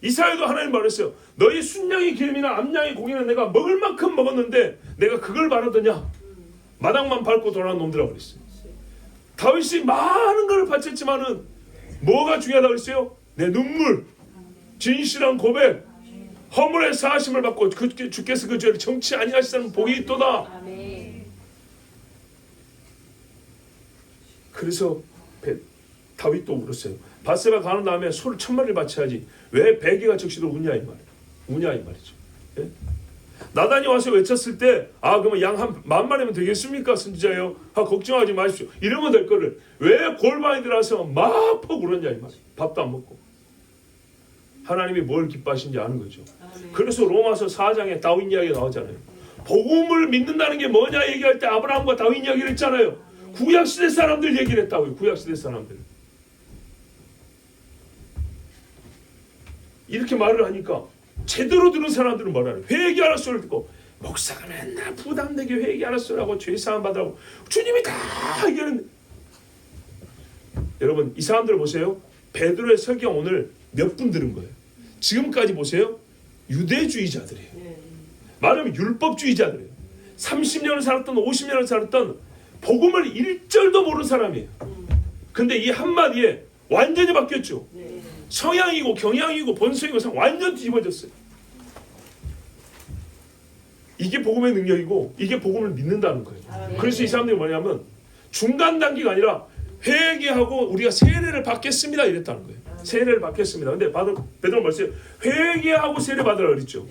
이사야도 하나님 말했어요. 너희 순양의 기름이나 암양의 고기는 내가 먹을 만큼 먹었는데 내가 그걸 바라더냐? 마당만 밟고 돌아온 놈들이라고 그랬어요. 다윗이 많은 걸 바쳤지만은 뭐가 중요하다고 그랬어요? 내 눈물, 진실한 고백, 허물의 사하심을 받고 주께서 그 죄를 정치 아니하시다는 복이 있도다. 그래서 다윗도 울었어요. 밧세바 가는 다음에 소를 1000마리를 바쳐야지 왜 100개가 적시도 우냐 이 말이죠. 예? 나단이 와서 외쳤을 때 그러면 양 한 10,000마리면 되겠습니까? 선지자여 걱정하지 마십시오. 이러면 될 거를 왜 골방에 들어와서 마폭 울었냐 이 말이에요. 밥도 안 먹고. 하나님이 뭘 기뻐하시는지 아는 거죠. 그래서 로마서 4장에 다윗 이야기가 나오잖아요. 복음을 믿는다는 게 뭐냐 얘기할 때 아브라함과 다윗 이야기를 했잖아요. 구약시대 사람들 얘기를 했다고요. 구약시대 사람들. 이렇게 말을 하니까 제대로 들은 사람들은 뭐라요? 회개하라 소리를 듣고 목사가 맨날 부담되게 회개하라 소리하고 죄사함 받으라고 주님이 다 해결했는데 여러분 이 사람들 보세요. 베드로의 설경 오늘 몇 분 들은 거예요. 지금까지 보세요. 유대주의자들이에요. 말하면 율법주의자들이에요. 30년을 살았던 50년을 살았던 복음을 1절도 모르는 사람이에요. 근데 이 한마디에 완전히 바뀌었죠. 성향이고 경향이고 본성이고 완전 뒤집어졌어요. 이게 복음의 능력이고 이게 복음을 믿는다는 거예요. 그래서 이 사람들이 뭐냐면 중간 단계가 아니라 회개하고 우리가 세례를 받겠습니다 이랬다는 거예요. 세례를 받겠습니다. 근데 베드로는 뭐였어요? 회개하고 세례 받으라 그랬죠.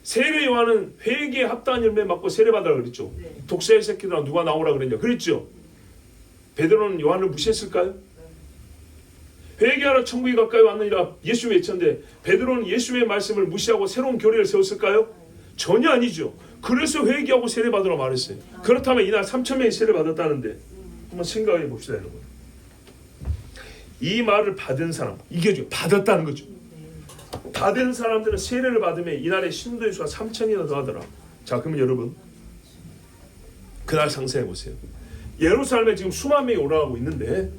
세례 요한은 회개에 합당한 열매 맞고 세례 받으라 그랬죠. 독사의 새끼들아 누가 나오라 그랬냐 그랬죠. 베드로는 요한을 무시했을까요? 회개하라 천국이 가까이 왔느니라 예수 외쳤는데 베드로는 예수의 말씀을 무시하고 새로운 교리를 세웠을까요? 전혀 아니죠. 그래서 회개하고 세례 받으라 말했어요. 그렇다면 이날 3,000명이 세례 받았다는데 한번 생각해 봅시다 여러분. 이 말을 받은 사람 이게 받았다는 거죠. 받은 사람들은 세례를 받으면 이날의 신도의 수가 3,000이나 더 하더라. 자 그러면 여러분 그날 상상해 보세요. 예루살렘에 지금 수만 명이 올라가고 있는데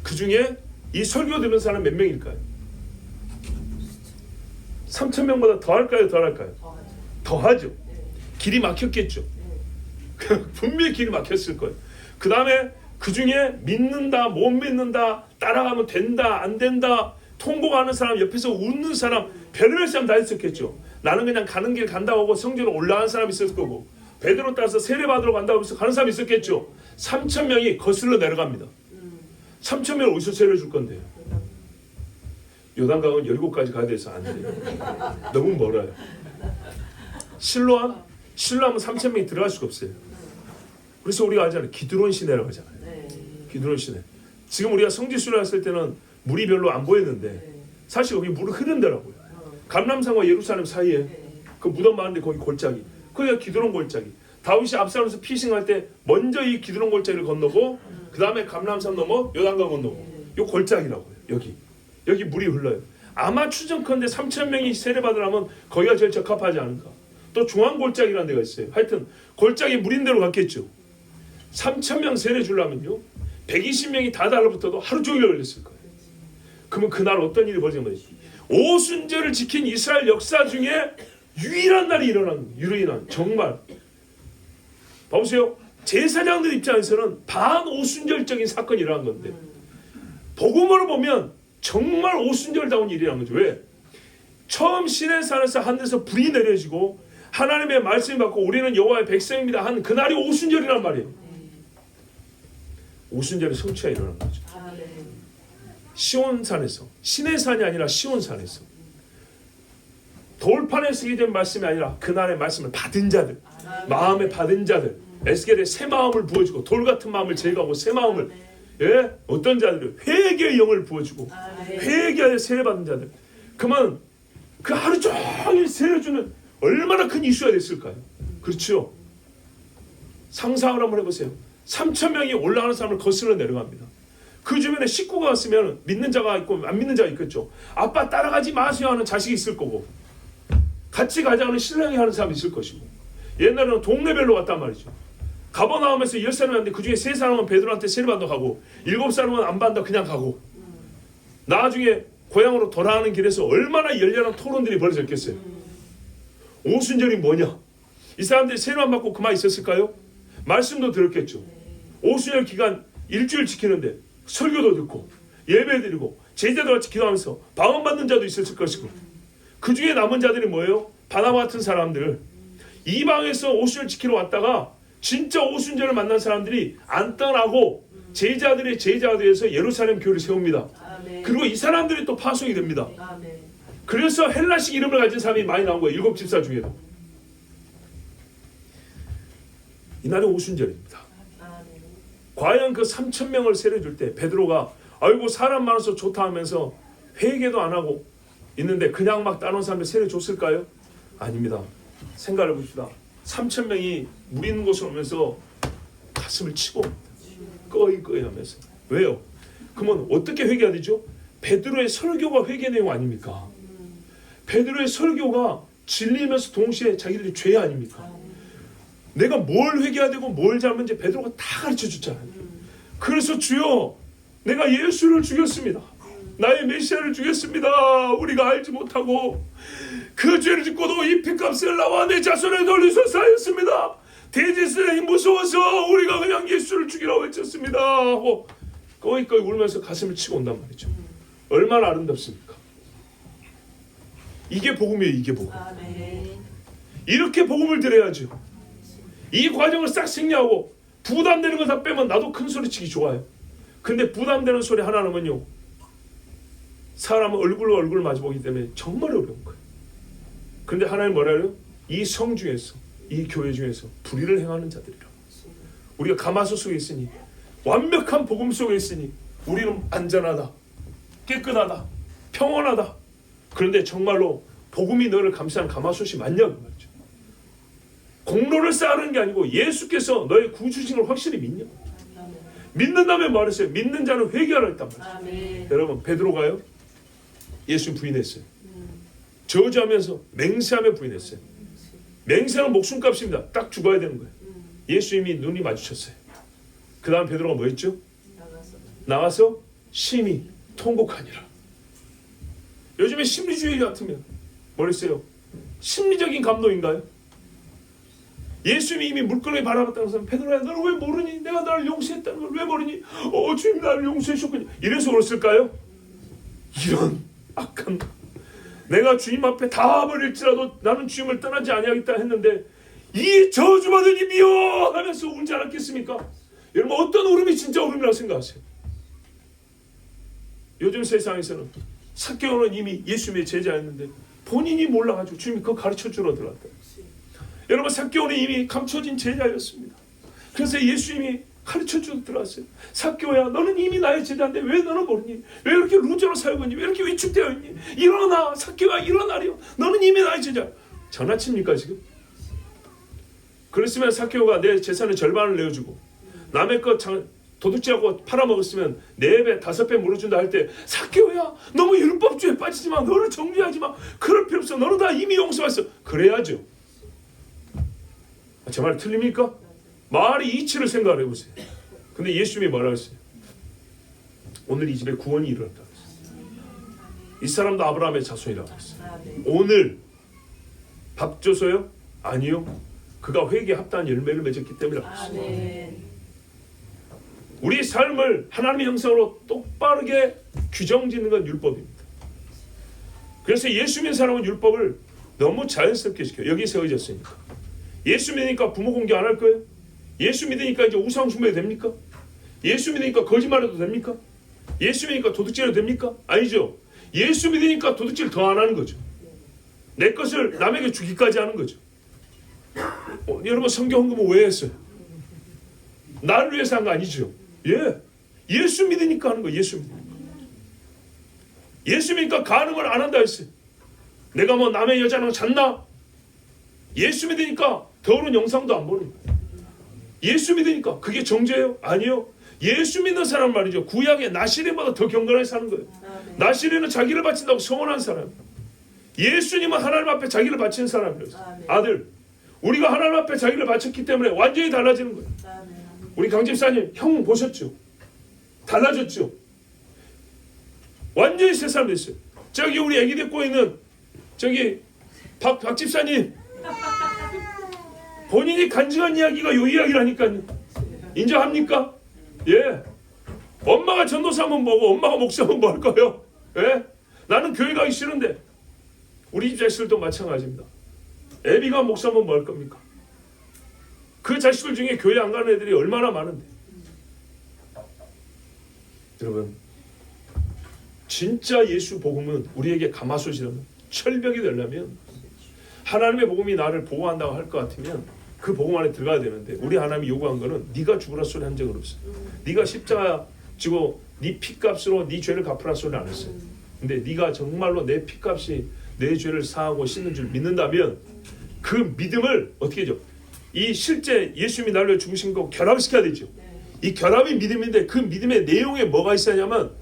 그 중에 이 설교 듣는 사람 몇 명일까요? 3,000명보다 더 할까요? 덜 할까요? 더 하죠. 길이 막혔겠죠. 분명히 길이 막혔을 거예요. 그 다음에 그 중에 믿는다 못 믿는다 따라가면 된다 안 된다 통곡하는 사람 옆에서 웃는 사람 별의별 사람 다 있었겠죠. 나는 그냥 가는 길 간다고 하고 성전으로 올라간 사람이 있을 거고 베드로 따라서 세례 받으러 간다고 해서 가는 사람이 있었겠죠. 3,000명이 거슬러 내려갑니다. 3,000명을 어디서 세례를 줄 건데요? 요단강은 17가지 가야 돼서 안 돼요. 너무 멀어요. 실로암? 실로암은 3,000명이 들어갈 수가 없어요. 그래서 우리가 알잖아요. 기드론 시내라고 하잖아요. 기드론 시내. 지금 우리가 성지순례 했을 때는 물이 별로 안 보였는데 사실 여기 물이 흐른데라고요. 감람산과 예루살렘 사이에 그 무덤 많은데 거기 골짜기. 거기가 기드론 골짜기. 다윗이 압살롬에서 피싱할 때 먼저 이 기드론 골짜기를 건너고 그 다음에 감람산 넘어 요단강 건너고 요 골짜기라고요. 여기 물이 흘러요. 아마 추정컨대 3,000명이 세례받으려면 거기가 제일 적합하지 않을까. 또 중앙골짜기라는 데가 있어요. 하여튼 골짜기 물인 대로 갔겠죠. 3,000명 세례 주려면요 120명이 다 달라붙어도 하루 종일 걸렸을 거예요. 그러면 그날 어떤 일이 벌어진 거예요? 오순절을 지킨 이스라엘 역사 중에 유일한 날이 일어난, 유일한, 정말 봐보세요. 제사장들 입장에서는 반오순절적인 사건이 일어난 건데 복음으로 보면 정말 오순절다운 일이란 거죠. 왜? 처음 시내산에서 하늘에서 불이 내려지고 하나님의 말씀이 받고 우리는 여호와의 백성입니다 한 그날이 오순절이란 말이에요. 오순절의 성취가 일어난 거죠. 시온산에서, 시내산이 아니라 시온산에서 돌판에 쓰게 된 말씀이 아니라 그날의 말씀을 받은 자들, 마음에 받은 자들, 에스겔의 새 마음을 부어주고 돌 같은 마음을 제거하고 새 마음을, 예? 어떤 자들은 회개의 영을 부어주고 회개하여 세례받은 자들, 그만 그 하루 종일 세례주는 얼마나 큰 이슈가 됐을까요? 그렇죠? 상상을 한번 해보세요. 3,000명이 올라가는 사람을 거슬러 내려갑니다. 그 주변에 식구가 왔으면 믿는 자가 있고 안 믿는 자가 있겠죠. 아빠 따라가지 마세요 하는 자식이 있을 거고 같이 가자는 신랑이 하는 사람이 있을 것이고 옛날에는 동네별로 갔단 말이죠. 가버나움에서 10사람이 왔는데 그 중에 3사람은 베드로한테 세례받아 가고 7사람은 안 받아 그냥 가고 나중에 고향으로 돌아가는 길에서 얼마나 열렬한 토론들이 벌어졌겠어요. 오순절이 뭐냐? 이 사람들이 세례만 받고 그만 있었을까요? 말씀도 들었겠죠. 오순절 기간 일주일 지키는데 설교도 듣고 예배 드리고 제자들 같이 기도하면서 방언받는 자도 있었을 것이고 그 중에 남은 자들이 뭐예요? 바나바 같은 사람들, 이방에서 오순절 지키러 왔다가 진짜 오순절을 만난 사람들이 안 떠나고 제자들의 제자가 되어서 예루살렘 교회를 세웁니다. 아멘. 그리고 이 사람들이 또 파송이 됩니다. 아멘. 그래서 헬라식 이름을 가진 사람이 많이 나온 거예요. 7 집사 중에도. 이날이 오순절입니다. 아멘. 과연 그 3,000명을 세례 줄 때 베드로가 아이고 사람 많아서 좋다 하면서 회개도 안 하고 있는데 그냥 막 따놓은 사람들 세례 줬을까요? 아닙니다. 생각해 봅시다. 3,000명이 물 있는 곳을 오면서 가슴을 치고 꺼이 하면서. 왜요? 그러면 어떻게 회개해야 되죠? 베드로의 설교가 회개 내용 아닙니까? 베드로의 설교가 진리면서 동시에 자기들이 죄 아닙니까? 내가 뭘 회개해야 되고 뭘 잘못인지 베드로가 다 가르쳐 줬잖아요. 그래서 주여 내가 예수를 죽였습니다. 나의 메시아를 죽였습니다. 우리가 알지 못하고 그 죄를 짓고도 이 핏값을 나와 내 자손에 돌리소서 하였습니다. 대제사장이 무서워서 우리가 그냥 예수를 죽이라고 외쳤습니다 하고 꺼이꺼이 울면서 가슴을 치고 온단 말이죠. 얼마나 아름답습니까? 이게 복음이에요. 이게 복음. 이렇게 복음을 들어야죠. 이 과정을 싹 승리하고 부담되는 거 다 빼면 나도 큰 소리 치기 좋아요. 근데 부담되는 소리 하나 하면요 사람은 얼굴로 얼굴을 마주보기 때문에 정말 어려운 거예요. 그런데 하나님 뭐라 그래요? 이 성 중에서 이 교회 중에서 불의를 행하는 자들이라. 우리가 가마솥 속에 있으니 완벽한 복음 속에 있으니 우리는 안전하다, 깨끗하다, 평온하다. 그런데 정말로 복음이 너를 감싸는 가마솥이 맞냐고 말이죠. 공로를 쌓는 게 아니고 예수께서 너의 구주신 걸 확실히 믿냐? 믿는다면 말했어요. 믿는 자는 회개하라 했단 말이죠. 여러분 베드로가요 예수 부인했어요. 저주하면서 맹세하며 부인했어요. 맹세는 목숨값입니다. 딱 죽어야 되는 거예요. 예수님이 눈이 마주쳤어요. 그 다음 베드로가 뭐 했죠? 나가서 심히 통곡하니라. 요즘에 심리주의 같으면 뭐랬어요? 심리적인 감동인가요? 예수님이 이미 물건에 바라봤다는 사람 베드로야 너는 왜 모르니? 내가 나를 용서했다는 걸 왜 모르니? 주님이 나를 용서해주셨군요. 이래서 울었을까요? 이런 악한 내가 주님 앞에 다 버릴지라도 나는 주님을 떠나지 아니하겠다 했는데 이 저주받은 입이여 하면서 울지 않았겠습니까? 여러분 어떤 울음이 진짜 울음이라고 생각하세요? 요즘 세상에서는 삭개오는 이미 예수님의 제자였는데 본인이 몰라가지고 주님이 그거 가르쳐주러 들어갔다. 여러분 삭개오는 이미 감춰진 제자였습니다. 그래서 예수님이 가르쳐주러 들어왔어요. 삭개오야 너는 이미 나의 제자인데 왜 너는 모르니? 왜 이렇게 루저로 살고 있니? 왜 이렇게 위축되어 있니? 일어나 삭개오야 일어나려. 너는 이미 나의 제자. 전화칩니까 지금? 그랬으면 삭개오가 내 재산의 절반을 내어주고 남의 것 도둑질하고 팔아먹었으면 4배 5배 물어준다 할 때 삭개오야 너무 율법주의에 빠지지 마. 너를 정죄하지 마. 그럴 필요 없어. 너는 다 이미 용서했어. 그래야죠. 제 말 틀립니까? 말이 이치를 생각을 해보세요. 근데 예수님이 뭐라고 했어요? 오늘 이 집에 구원이 일어났다. 이 사람도 아브라함의 자손이라고 했어요. 오늘 밥 줘서요? 아니요. 그가 회개에 합당한 열매를 맺었기 때문이라고 했어요. 우리 삶을 하나님의 형상으로 똑바르게 규정짓는 건 율법입니다. 그래서 예수 믿는 사람은 율법을 너무 자연스럽게 시켜요. 여기 세워졌으니까. 예수 믿으니까 부모 공개 안 할 거예요? 예수 믿으니까 이제 우상 숭배해도 됩니까? 예수 믿으니까 거짓말해도 됩니까? 예수 믿으니까 도둑질해도 됩니까? 아니죠. 예수 믿으니까 도둑질 더 안 하는 거죠. 내 것을 남에게 주기까지 하는 거죠. 여러분 성경 헌금은 왜 했어요? 나를 위해서 한 거 아니죠. 예, 예수 믿으니까 하는 거예요. 예수 믿으니까. 예수 믿으니까 간음을 안 한다 했어요. 내가 뭐 남의 여자랑 잤나? 예수 믿으니까 더러운 영상도 안 보는 거예요. 예수 믿으니까 그게 정죄예요? 아니요. 예수 믿는 사람 말이죠. 구약의 나시린보다 더 경건하게 사는 거예요. 나시린은 자기를 바친다고 서원한 사람. 예수님은 하나님 앞에 자기를 바치는 사람이었어요. 아들, 우리가 하나님 앞에 자기를 바쳤기 때문에 완전히 달라지는 거예요. 우리 강 집사님 형 보셨죠? 달라졌죠? 완전히 새 사람 됐어요. 저기 우리 애기 데리고 있는 저기 박 집사님 본인이 간증한 이야기가 요 이야기라니까요. 인정합니까? 예. 엄마가 전도사면 뭐고 엄마가 목사면 뭐 할 거예요? 예? 나는 교회 가기 싫은데 우리 집 자식들도 마찬가지입니다. 애비가 목사면 뭐 할 겁니까? 그 자식들 중에 교회 안 가는 애들이 얼마나 많은데. 여러분 진짜 예수 복음은 우리에게 가마솥이라면 철벽이 되려면 하나님의 복음이 나를 보호한다고 할 것 같으면 그 복음 안에 들어가야 되는데 우리 하나님이 요구한 거는 네가 죽으라 소리 한 적은 없어요. 네가 십자가 지고 네 피값으로 네 죄를 갚으라 소리 안 했어요. 근데 네가 정말로 내 피값이 내 죄를 사하고 씻는 줄 믿는다면 그 믿음을 어떻게 해줘? 이 실제 예수님이 나를 죽으신 거 결합시켜야 되죠. 이 결합이 믿음인데 그 믿음의 내용에 뭐가 있어야 하냐면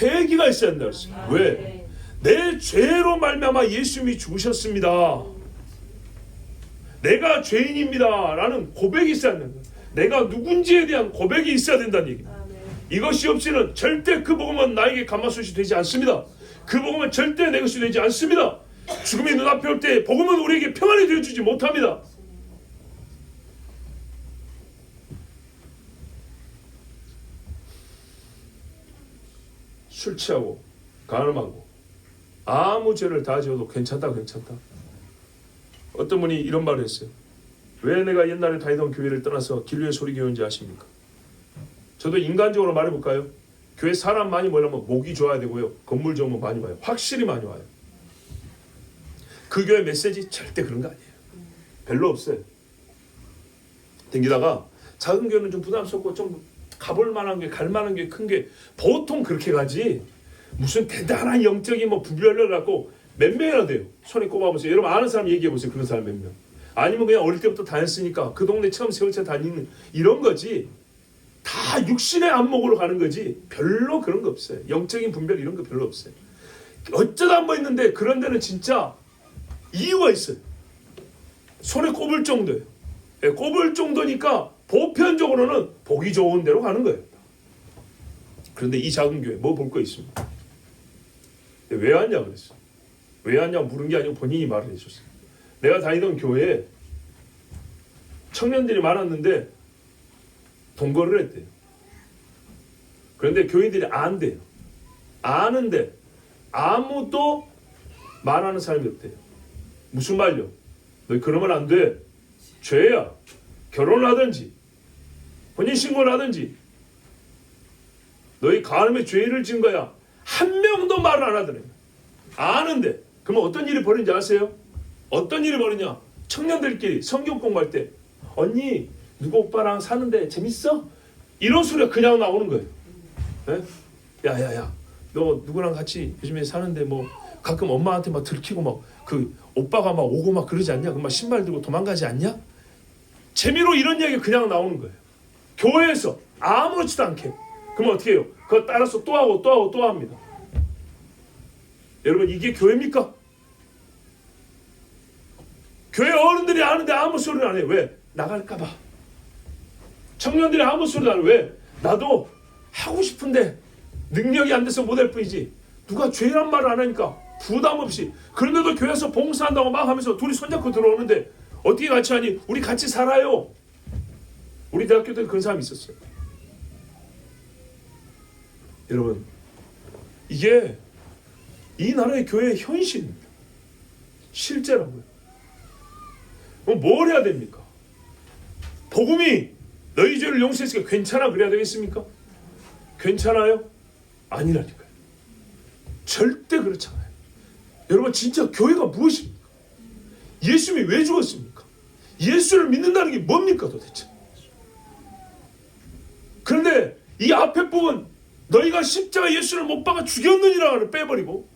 회개가 있어야 된다고 했어요. 왜? 내 죄로 말미암아 예수님이 죽으셨습니다. 내가 죄인입니다 라는 고백이 있어야 된다. 내가 누군지에 대한 고백이 있어야 된다는 얘기입니다. 이것이 없이는 절대 그 복음은 나에게 가마솥이 되지 않습니다. 그 복음은 절대 내 것이 되지 않습니다. 죽음이 눈앞에 올 때 복음은 우리에게 평안이 되어주지 못합니다. 술 취하고 간음하고 아무 죄를 다 지어도 괜찮다. 어떤 분이 이런 말을 했어요. 왜 내가 옛날에 다니던 교회를 떠나서 길류의 소리교회인지 아십니까? 저도 인간적으로 말해볼까요? 교회 사람 많이 모이려면 목이 좋아야 되고요. 건물 좋으면 많이 와요. 확실히 많이 와요. 그 교회 메시지 절대 그런 거 아니에요. 별로 없어요. 댕기다가 작은 교회는 좀 부담스럽고 좀 가볼 만한 게 갈 만한 게 큰 게 보통 그렇게 가지 무슨 대단한 영적인 뭐 분별력을 갖고 몇 명이나 돼요. 손에 꼽아보세요. 여러분 아는 사람 얘기해보세요. 그런 사람 몇 명. 아니면 그냥 어릴 때부터 다녔으니까 그 동네 처음 세월차 다니는 이런 거지. 다 육신의 안목으로 가는 거지 별로 그런 거 없어요. 영적인 분별 이런 거 별로 없어요. 어쩌다 한 번 있는데 그런 데는 진짜 이유가 있어요. 손에 꼽을 정도예요. 예, 꼽을 정도니까 보편적으로는 보기 좋은 데로 가는 거예요. 그런데 이 작은 교회 뭐 볼 거 있습니까? 왜 왔냐 그랬어. 왜 왔냐 물은 게 아니고 본인이 말을 해줬어요. 내가 다니던 교회에 청년들이 많았는데 동거를 했대요. 그런데 교인들이 안돼요. 아는데 아무도 말하는 사람이 없대요. 무슨 말요? 너 그러면 안 돼. 죄야. 결혼을 하든지 혼인신고를 하든지 너희 간음의 죄를 지은 거야. 한 명도 말을 안 하더래요. 아는데. 그러면 어떤 일이 벌어진지 아세요? 어떤 일이 벌어지냐? 청년들끼리 성경 공부할 때 언니 누구 오빠랑 사는데 재밌어? 이런 소리가 그냥 나오는 거예요. 네? 야야야 너 누구랑 같이 요즘에 사는데 뭐 가끔 엄마한테 막 들키고 막 그 오빠가 막 오고 막 그러지 않냐? 그럼 막 신발 들고 도망가지 않냐? 재미로 이런 얘기가 그냥 나오는 거예요. 교회에서 아무렇지도 않게. 그러면 어떻게 해요? 그거 따라서 또 하고 또 하고 또 합니다. 여러분 이게 교회입니까? 교회 어른들이 아는데 아무 소리를 안 해요. 왜? 나갈까봐. 청년들이 아무 소리도 안 해. 왜? 나도 하고 싶은데 능력이 안 돼서 못할 뿐이지. 누가 죄란 말을 안 하니까 부담 없이. 그런데도 교회에서 봉사한다고 막 하면서 둘이 손잡고 들어오는데 어떻게 같이 하니? 우리 같이 살아요. 우리 대학교 때 그런 사람이 있었어요. 여러분, 이게 이 나라의 교회의 현실입니다. 실제라고요. 그럼 뭘 해야 됩니까? 복음이 너희 죄를 용서했으니까 괜찮아 그래야 되겠습니까? 괜찮아요? 아니라니까요. 절대 그렇잖아요. 여러분, 진짜 교회가 무엇입니까? 예수님이 왜 죽었습니까? 예수를 믿는다는 게 뭡니까 도대체? 그런데 이 앞에 부분, 너희가 십자가 예수를 못 박아 죽였느니라를 빼버리고,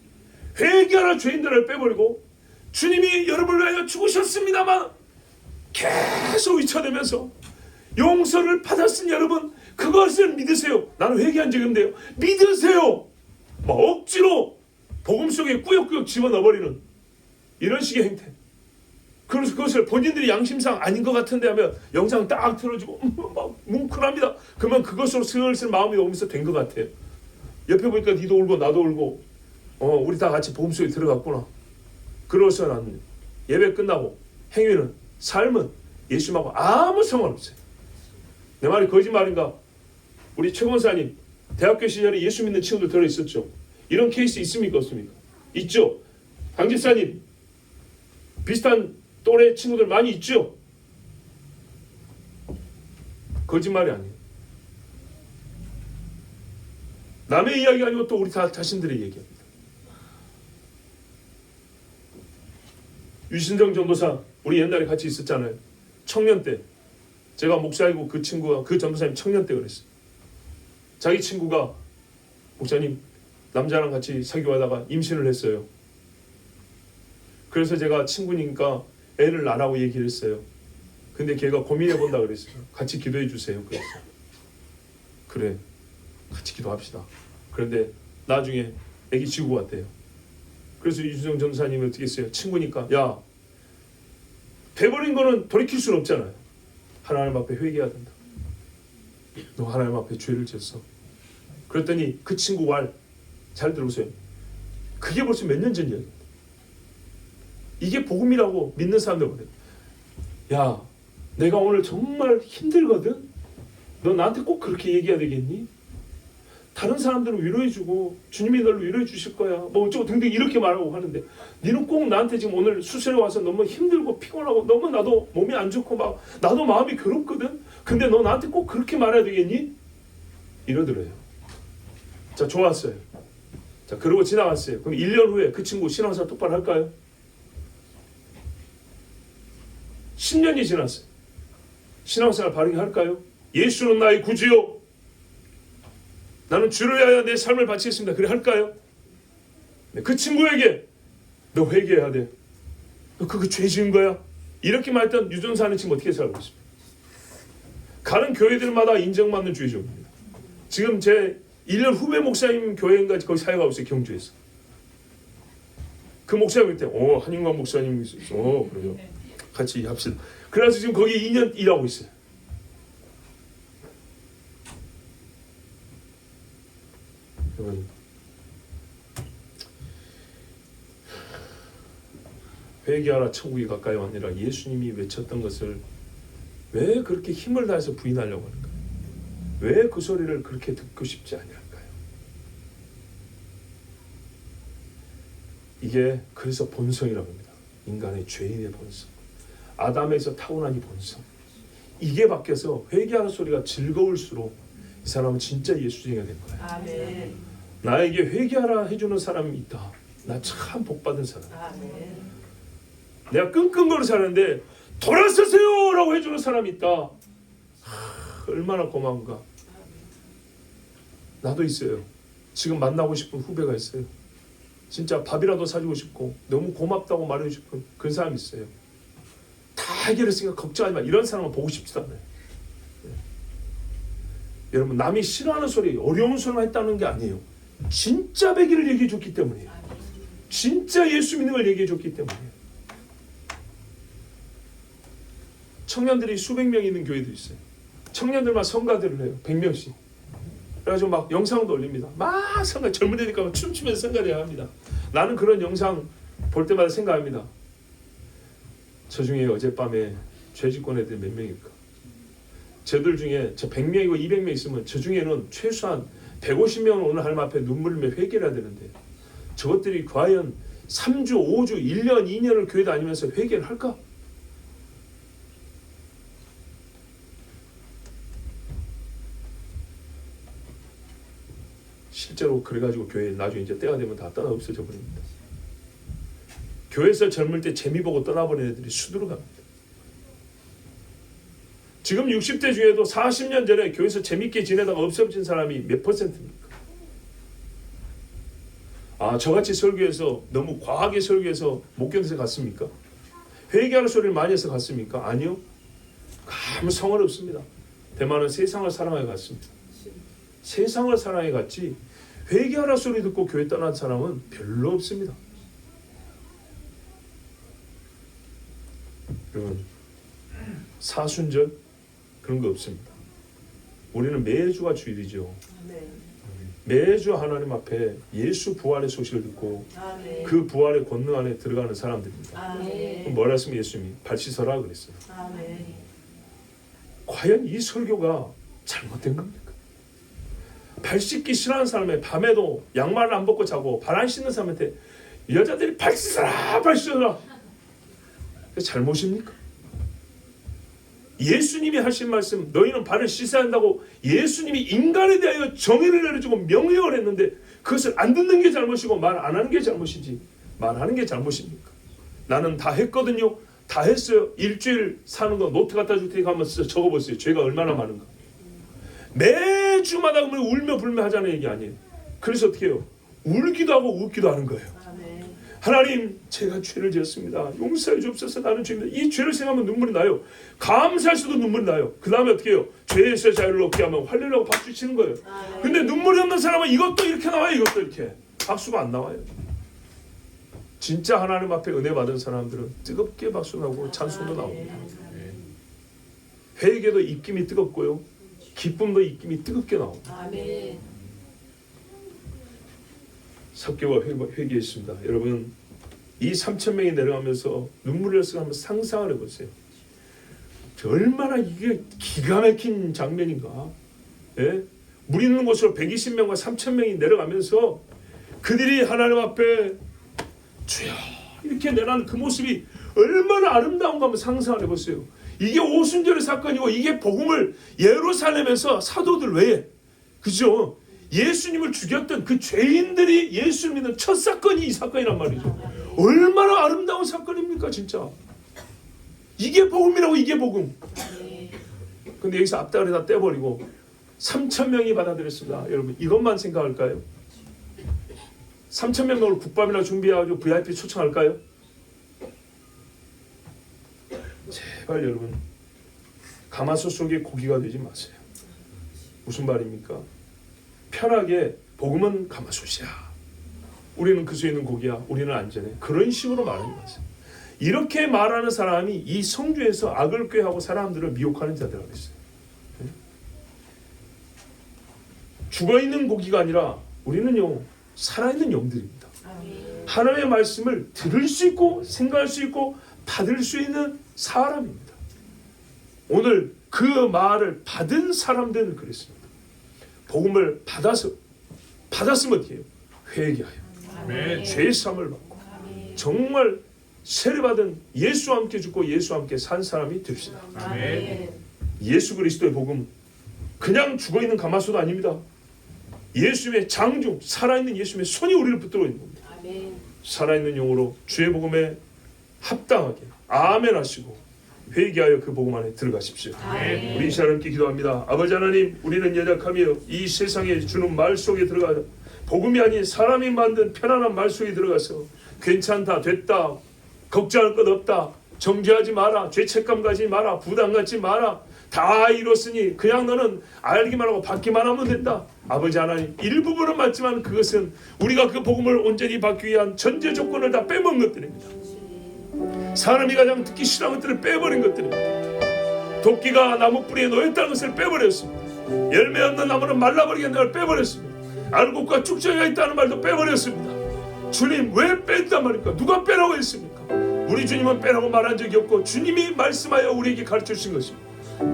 회개하라 죄인들을 빼버리고, 주님이 여러분을 위하여 죽으셨습니다만 계속 외쳐대면서 용서를 받았으니 여러분 그것을 믿으세요. 나는 회개한 적이 없는데요. 믿으세요. 막 억지로 복음 속에 꾸역꾸역 집어넣어버리는 이런 식의 행태. 그래서 그것을 본인들이 양심상 아닌 것 같은데 하면 영상 딱 틀어주고 막 뭉클합니다. 그러면 그것으로 슬슬 마음이 오면서 된 것 같아요. 옆에 보니까 니도 울고 나도 울고 우리 다 같이 복음 속에 들어갔구나. 그러고서 난 예배 끝나고 행위는 삶은 예수님하고 아무 상관없어요. 내 말이 거짓말인가? 우리 최 권사님 대학교 시절에 예수 믿는 친구들 들어있었죠. 이런 케이스 있습니까 없습니까? 있죠. 강 집사님 비슷한 또래 친구들 많이 있죠. 거짓말이 아니에요. 남의 이야기가 아니고 또 우리 다 자신들의 얘기입니다. 유신정 전도사 우리 옛날에 같이 있었잖아요. 청년 때 제가 목사이고 그 친구가 그 전도사님 청년 때 그랬어요. 자기 친구가 목사님 남자랑 같이 사귀어하다가 임신을 했어요. 그래서 제가 친구니까 애를 낳으라고 얘기를 했어요. 근데 걔가 고민해본다 그랬어요. 같이 기도해 주세요. 그랬어요. 그래 같이 기도합시다. 그런데 나중에 애기 지우고 왔대요. 그래서 유준정 전도사님이 어떻게 했어요? 친구니까 야 배버린 거는 돌이킬 수는 없잖아요. 하나님 앞에 회개해야 된다. 너 하나님 앞에 죄를 지었어. 그랬더니 그 친구 말 잘 들어보세요. 그게 벌써 몇 년 전 이야기입니다. 이게 복음이라고 믿는 사람들 보세요. 야 내가 오늘 정말 힘들거든. 너 나한테 꼭 그렇게 얘기해야 되겠니? 다른 사람들은 위로해주고 주님이 널 위로해 주실 거야. 뭐 어쩌고 등등 이렇게 말하고 하는데 니는 꼭 나한테 지금 오늘 수술에 와서 너무 힘들고 피곤하고 너무 나도 몸이 안 좋고 막 나도 마음이 괴롭거든. 근데 너 나한테 꼭 그렇게 말해야 되겠니? 이러더래요. 자 좋았어요. 자 그러고 지나갔어요. 그럼 1년 후에 그 친구 신앙생활 똑바로 할까요? 10년이 지났어요. 신앙생활 바르게 할까요? 예수는 나의 구주요. 나는 주를 위하여 내 삶을 바치겠습니다. 그래 할까요? 네, 그 친구에게 너 회개해야 돼. 너 그거 죄 지은 거야. 이렇게 말했던 유전사는 지금 어떻게 살고 있습니까? 가는 교회들마다 인정받는 주의종입니다. 지금 제 1년 후배 목사님 교회인가 거기 사역하고 있어요. 경주에서. 그 목사님 그때 한인관 목사님이 있어서 그래요. 같이 합시다. 그래서 지금 거기 2년 일하고 있어요. 여러분 회개하라 천국이 가까이 왔느니라 예수님이 외쳤던 것을 왜 그렇게 힘을 다해서 부인하려고 할까요? 왜 그 소리를 그렇게 듣고 싶지 아니할까요? 이게 그래서 본성이라고 합니다. 인간의 죄인의 본성, 아담에서 타고난 이 본성, 이게 바뀌어서 회개하는 소리가 즐거울수록 이 사람은 진짜 예수쟁이가 된 거예요. 아멘. 나에게 회개하라 해주는 사람이 있다. 나 참 복받은 사람. 아멘. 내가 끙끙거려 사는데 돌아서세요 라고 해주는 사람이 있다. 얼마나 고마운가. 나도 있어요. 지금 만나고 싶은 후배가 있어요. 진짜 밥이라도 사주고 싶고 너무 고맙다고 말해주고 싶은 그런 사람이 있어요. 다 해결했으니까 걱정하지 마. 이런 사람은 보고 싶지도 않아요. 여러분 남이 싫어하는 소리, 어려운 소리만 했다는 게 아니에요. 진짜 배기를 얘기해 줬기 때문이에요. 진짜 예수 믿는 걸 얘기해 줬기 때문이에요. 청년들이 수백 명 있는 교회도 있어요. 청년들만 성가대를 해요. 100명씩. 그래가지고 막 영상도 올립니다. 막 성가, 젊은 애니까 막 춤추면서 성가대를 합니다. 나는 그런 영상 볼 때마다 생각합니다. 저 중에 어젯밤에 죄짓건 애들이 몇 명일까? 저들 중에 저 100명이고 200명 있으면 저 중에는 최소한 150명은 오늘 하나님 앞에 눈물 흘리며 회개를 해야 되는데 저것들이 과연 3주, 5주, 1년, 2년을 교회 다니면서 회개를 할까? 실제로 그래가지고 교회 나중에 이제 때가 되면 다 떠나 없어져 버립니다. 교회에서 젊을 때 재미 보고 떠나버린 애들이 수두로 갑니다. 지금 60대 중에도 40년 전에 교회에서 재밌게 지내다가 없어진 사람이 몇 %입니까? 아, 저같이 설교해서 너무 과하게 설교해서 못 견뎌서 갔습니까? 회개하는 소리를 많이 해서 갔습니까? 아니요. 아무 성을 없습니다. 대만은 세상을 사랑해 갔습니다. 세상을 사랑해 갔지 회개하라 소리 듣고 교회 떠난 사람은 별로 없습니다. 여러분, 사순절 그런 거 없습니다. 우리는 매주가 주일이죠. 매주 하나님 앞에 예수 부활의 소식을 듣고 그 부활의 권능 안에 들어가는 사람들입니다. 뭐라 했으면 예수님이 발 씻어라 그랬어요. 과연 이 설교가 잘못된 겁니까? 발 씻기 싫어하는 사람의 밤에도 양말을 안 벗고 자고 발 안 씻는 사람한테 여자들이 발 씻어라 발 씻어라, 잘못입니까? 예수님이 하신 말씀, 너희는 발을 씻어야 한다고 예수님이 인간에 대하여 정의를 내려주고 명령을 했는데 그것을 안 듣는 게 잘못이고 말 안 하는 게 잘못이지 말하는 게 잘못입니까? 나는 다 했거든요. 다 했어요. 일주일 사는 거 노트 갖다 줄 테니까 한번 적어보세요. 죄가 얼마나 많은가. 매주마다 울며 불며 하자는 얘기 아니에요. 그래서 어떻게 해요? 울기도 하고 웃기도 하는 거예요. 하나님, 제가 죄를 지었습니다. 용서해 주옵소서. 나는 죄입니다. 이 죄를 생각하면 눈물이 나요. 감사할 수도 눈물이 나요. 그 다음에 어떻게 해요? 죄에서 자유를 얻게 하면 할렐루야 박수 치는 거예요. 근데 눈물이 없는 사람은 이것도 이렇게 나와요. 이것도 이렇게. 박수가 안 나와요. 진짜 하나님 앞에 은혜 받은 사람들은 뜨겁게 박수 나고 찬송도 나옵니다. 회개도 입김이 뜨겁고요. 기쁨도 입김이 뜨겁게 나옵니다. 섭교와 회개했습니다. 여러분, 이 3,000명이 내려가면서 눈물을 흘려서 한번 상상을 해보세요. 얼마나 이게 기가 막힌 장면인가. 예? 물 있는 곳으로 120명과 3,000명이 내려가면서 그들이 하나님 앞에 주여 이렇게 내려가는 그 모습이 얼마나 아름다운가 한번 상상을 해보세요. 이게 오순절의 사건이고 이게 복음을 예루살렘에서 사도들 외에, 그죠? 예수님을 죽였던 그 죄인들이 예수를 믿는 첫 사건이 이 사건이란 말이죠. 얼마나 아름다운 사건입니까 진짜. 이게 복음이라고. 이게 복음. 근데 여기서 앞다리 다 떼버리고 3,000명이 받아들였습니다. 여러분, 이것만 생각할까요? 3,000명을 국밥이나 준비해가지고 VIP 초청할까요? 제발 여러분, 가마솥 속에 고기가 되지 마세요. 무슨 말입니까? 편하게 복음은 가마솥이야. 우리는 그 속에 있는 고기야. 우리는 안전해. 그런 식으로 말하지 마세요. 이렇게 말하는 사람이 이 성주에서 악을 꾀하고 사람들을 미혹하는 자들이라고 했어요. 죽어있는 고기가 아니라 우리는요, 살아있는 영들입니다. 하나님의 말씀을 들을 수 있고 생각할 수 있고 받을 수 있는 사람입니다. 오늘 그 말을 받은 사람들은 그랬습니다. 복음을 받았으면 어떻게 해요? 회개하여 죄사함을 받고 정말 세례받은 예수와 함께 죽고 예수와 함께 산 사람이 됩시다. 예수 그리스도의 복음, 그냥 죽어있는 가마솥도 아닙니다. 예수님의 장중, 살아있는 예수님의 손이 우리를 붙들어 있는 겁니다. 살아있는 영으로 주의 복음에 합당하게 아멘 하시고 회개하여 그 복음 안에 들어가십시오. 우리 이 시간 함께 기도합니다. 아버지 하나님, 우리는 연약하며 이 세상에 주는 말 속에 들어가 복음이 아닌 사람이 만든 편안한 말 속에 들어가서 괜찮다, 됐다, 걱정할 것 없다, 정죄하지 마라, 죄책감 가지 마라, 부담 갖지 마라, 다 이뤘으니 그냥 너는 알기만 하고 받기만 하면 된다. 아버지 하나님, 일부분은 맞지만 그것은 우리가 그 복음을 온전히 받기 위한 전제 조건을 다 빼먹은 것들입니다. 사람이 가장 듣기 싫어하는 것들을 빼버린 것들입니다. 도끼가 나무 뿌리에 놓였다는 것을 빼버렸습니다. 열매 없는 나무는 말라버리겠다는 걸 빼버렸습니다. 알곡과 쭉정이가 있다는 말도 빼버렸습니다. 주님 왜 뺀단 말입니까? 누가 빼라고 했습니까? 우리 주님은 빼라고 말한 적이 없고 주님이 말씀하여 우리에게 가르쳐 주신 것입니다.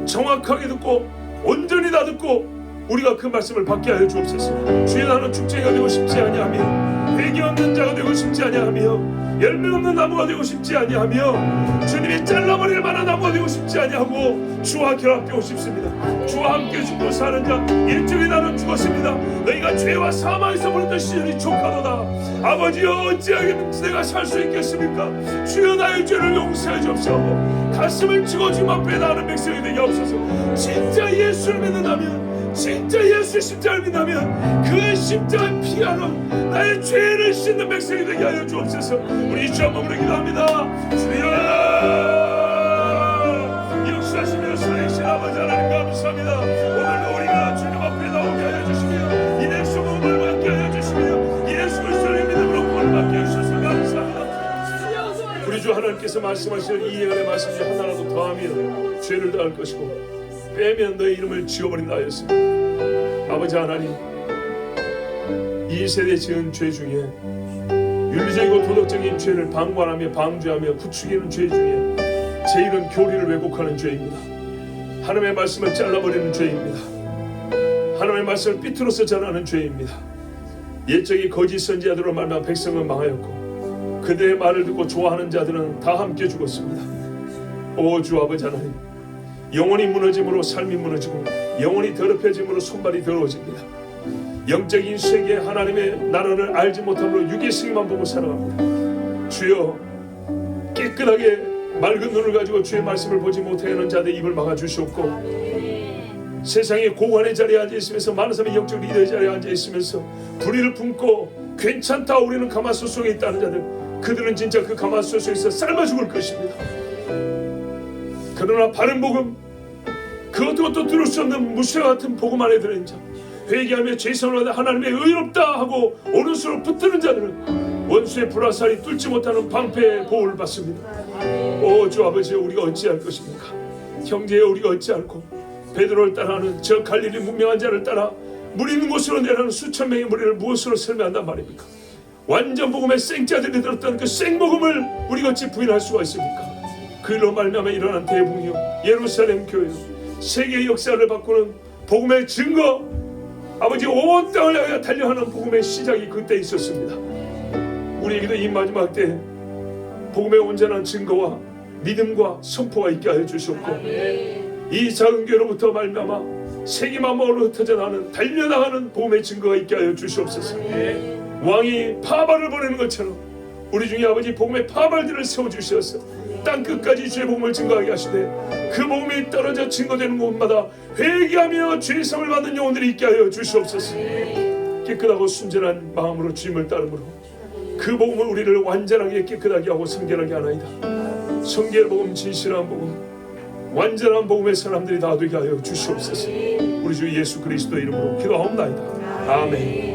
정확하게 듣고 온전히 다 듣고 우리가 그 말씀을 받게 하여 주옵소서. 주여 나는 축제가 되고 싶지 아니하며 회개 없는 자가 되고 싶지 아니하며 열매 없는 나무가 되고 싶지 아니하며 주님이 잘라버릴 만한 나무가 되고 싶지 아니하고 주와 결합되고 싶습니다. 주와 함께 죽고 사는 자 일종의 나는 죽었습니다. 너희가 죄와 사망에서 부르던 시절이 족하도다. 아버지여 어찌하게 내가 살 수 있겠습니까? 주여 나의 죄를 용서해 주옵소서. 가슴을 치고 주님 앞에 나가는 백성이 되게 없어서 진짜 예수를 믿는다면 진짜 예수의 십자가를 믿다면 그 십자가의 피하로 나의 죄를 씻는 백성이 되게 하여 주옵소서. 우리 주 한번 기도합니다. 주여 역사하시며 살아계신 아버지 하나님 감사합니다. 오늘도 우리가 주님 앞에 나오게 하여 주시며 이내 소금을 받게 하여 주시며 예수 그리스도의 믿음으로 구원을 받게 하여 주셔서 감사합니다. 우리 주 하나님께서 말씀하시는 이 예언의 말씀 중 하나라도 더하면 죄를 다할 것이고 빼면 너의 이름을 지워버린다 하였습니다. 아버지 하나님, 이 세대 지은 죄 중에 윤리적이고 도덕적인 죄를 방관하며 방주하며 부추기는 죄 중에 제일은 교리를 왜곡하는 죄입니다. 하나님의 말씀을 잘라버리는 죄입니다. 하나님의 말씀을 삐뚤어서 전하는 죄입니다. 옛적이 거짓 선지자들로 말미암아 백성은 망하였고 그들의 말을 듣고 좋아하는 자들은 다 함께 죽었습니다. 오 주 아버지 하나님, 영혼이 무너짐으로 삶이 무너지고 영혼이 더럽혀짐으로 손발이 더러워집니다. 영적인 세계 하나님의 나라를 알지 못함으로 육의 승리만 보고 살아갑니다. 주여 깨끗하게 맑은 눈을 가지고 주의 말씀을 보지 못하는 자들의 입을 막아주시옵고 세상의 고관의 자리에 앉아있으면서 많은 사람이 영적 리더의 자리에 앉아있으면서 불의를 품고 괜찮다 우리는 가마솥 속에 있다는 자들, 그들은 진짜 그 가마솥 속에서 삶아 죽을 것입니다. 그러나 바른 복음, 그것도 들을 수 없는 무쇠와 같은 복음 안에 들어있는 자, 회개하며 죄성을 받아 하나님의 의롭다 하고 오른손을 붙드는 자들은 원수의 불화살이 뚫지 못하는 방패의 보호를 받습니다. 오 주 아버지, 우리가 어찌할 것입니까? 형제여 우리가 어찌할꼬? 베드로를 따라하는 저 갈릴리 문명한 자를 따라 물 있는 곳으로 내려가는 수천 명의 무리를 무엇으로 설명한단 말입니까? 완전 복음의 생자들이 들었던 그 생복음을 우리가 어찌 부인할 수가 있습니까? 그 일로 말미암아 일어난 대붕이요 예루살렘 교회요 세계의 역사를 바꾸는 복음의 증거, 아버지 온 땅을 향해 달려가는 복음의 시작이 그때 있었습니다. 우리에게도 이 마지막 때 복음의 온전한 증거와 믿음과 선포가 있게 하여 주시옵고 이 작은 교회로부터 말미암아 세계 만방으로 흩어져 나가는 달려나가는 복음의 증거가 있게 하여 주시옵소서. 왕이 파발을 보내는 것처럼 우리 중에 아버지 복음의 파발들을 세워주셔서 땅 끝까지 주의 복음을 증거하게 하시되 그 복음이 떨어져 증거되는 곳마다 회개하며 죄성을 받는 영혼들이 있게 하여 주시옵소서. 깨끗하고 순전한 마음으로 주님을 따름으로 그 복음을 우리를 완전하게 깨끗하게 하고 성결하게 하나이다. 성결 복음, 진실한 복음, 완전한 복음의 사람들이 다 되게 하여 주시옵소서. 우리 주 예수 그리스도 이름으로 기도하옵나이다. 아멘.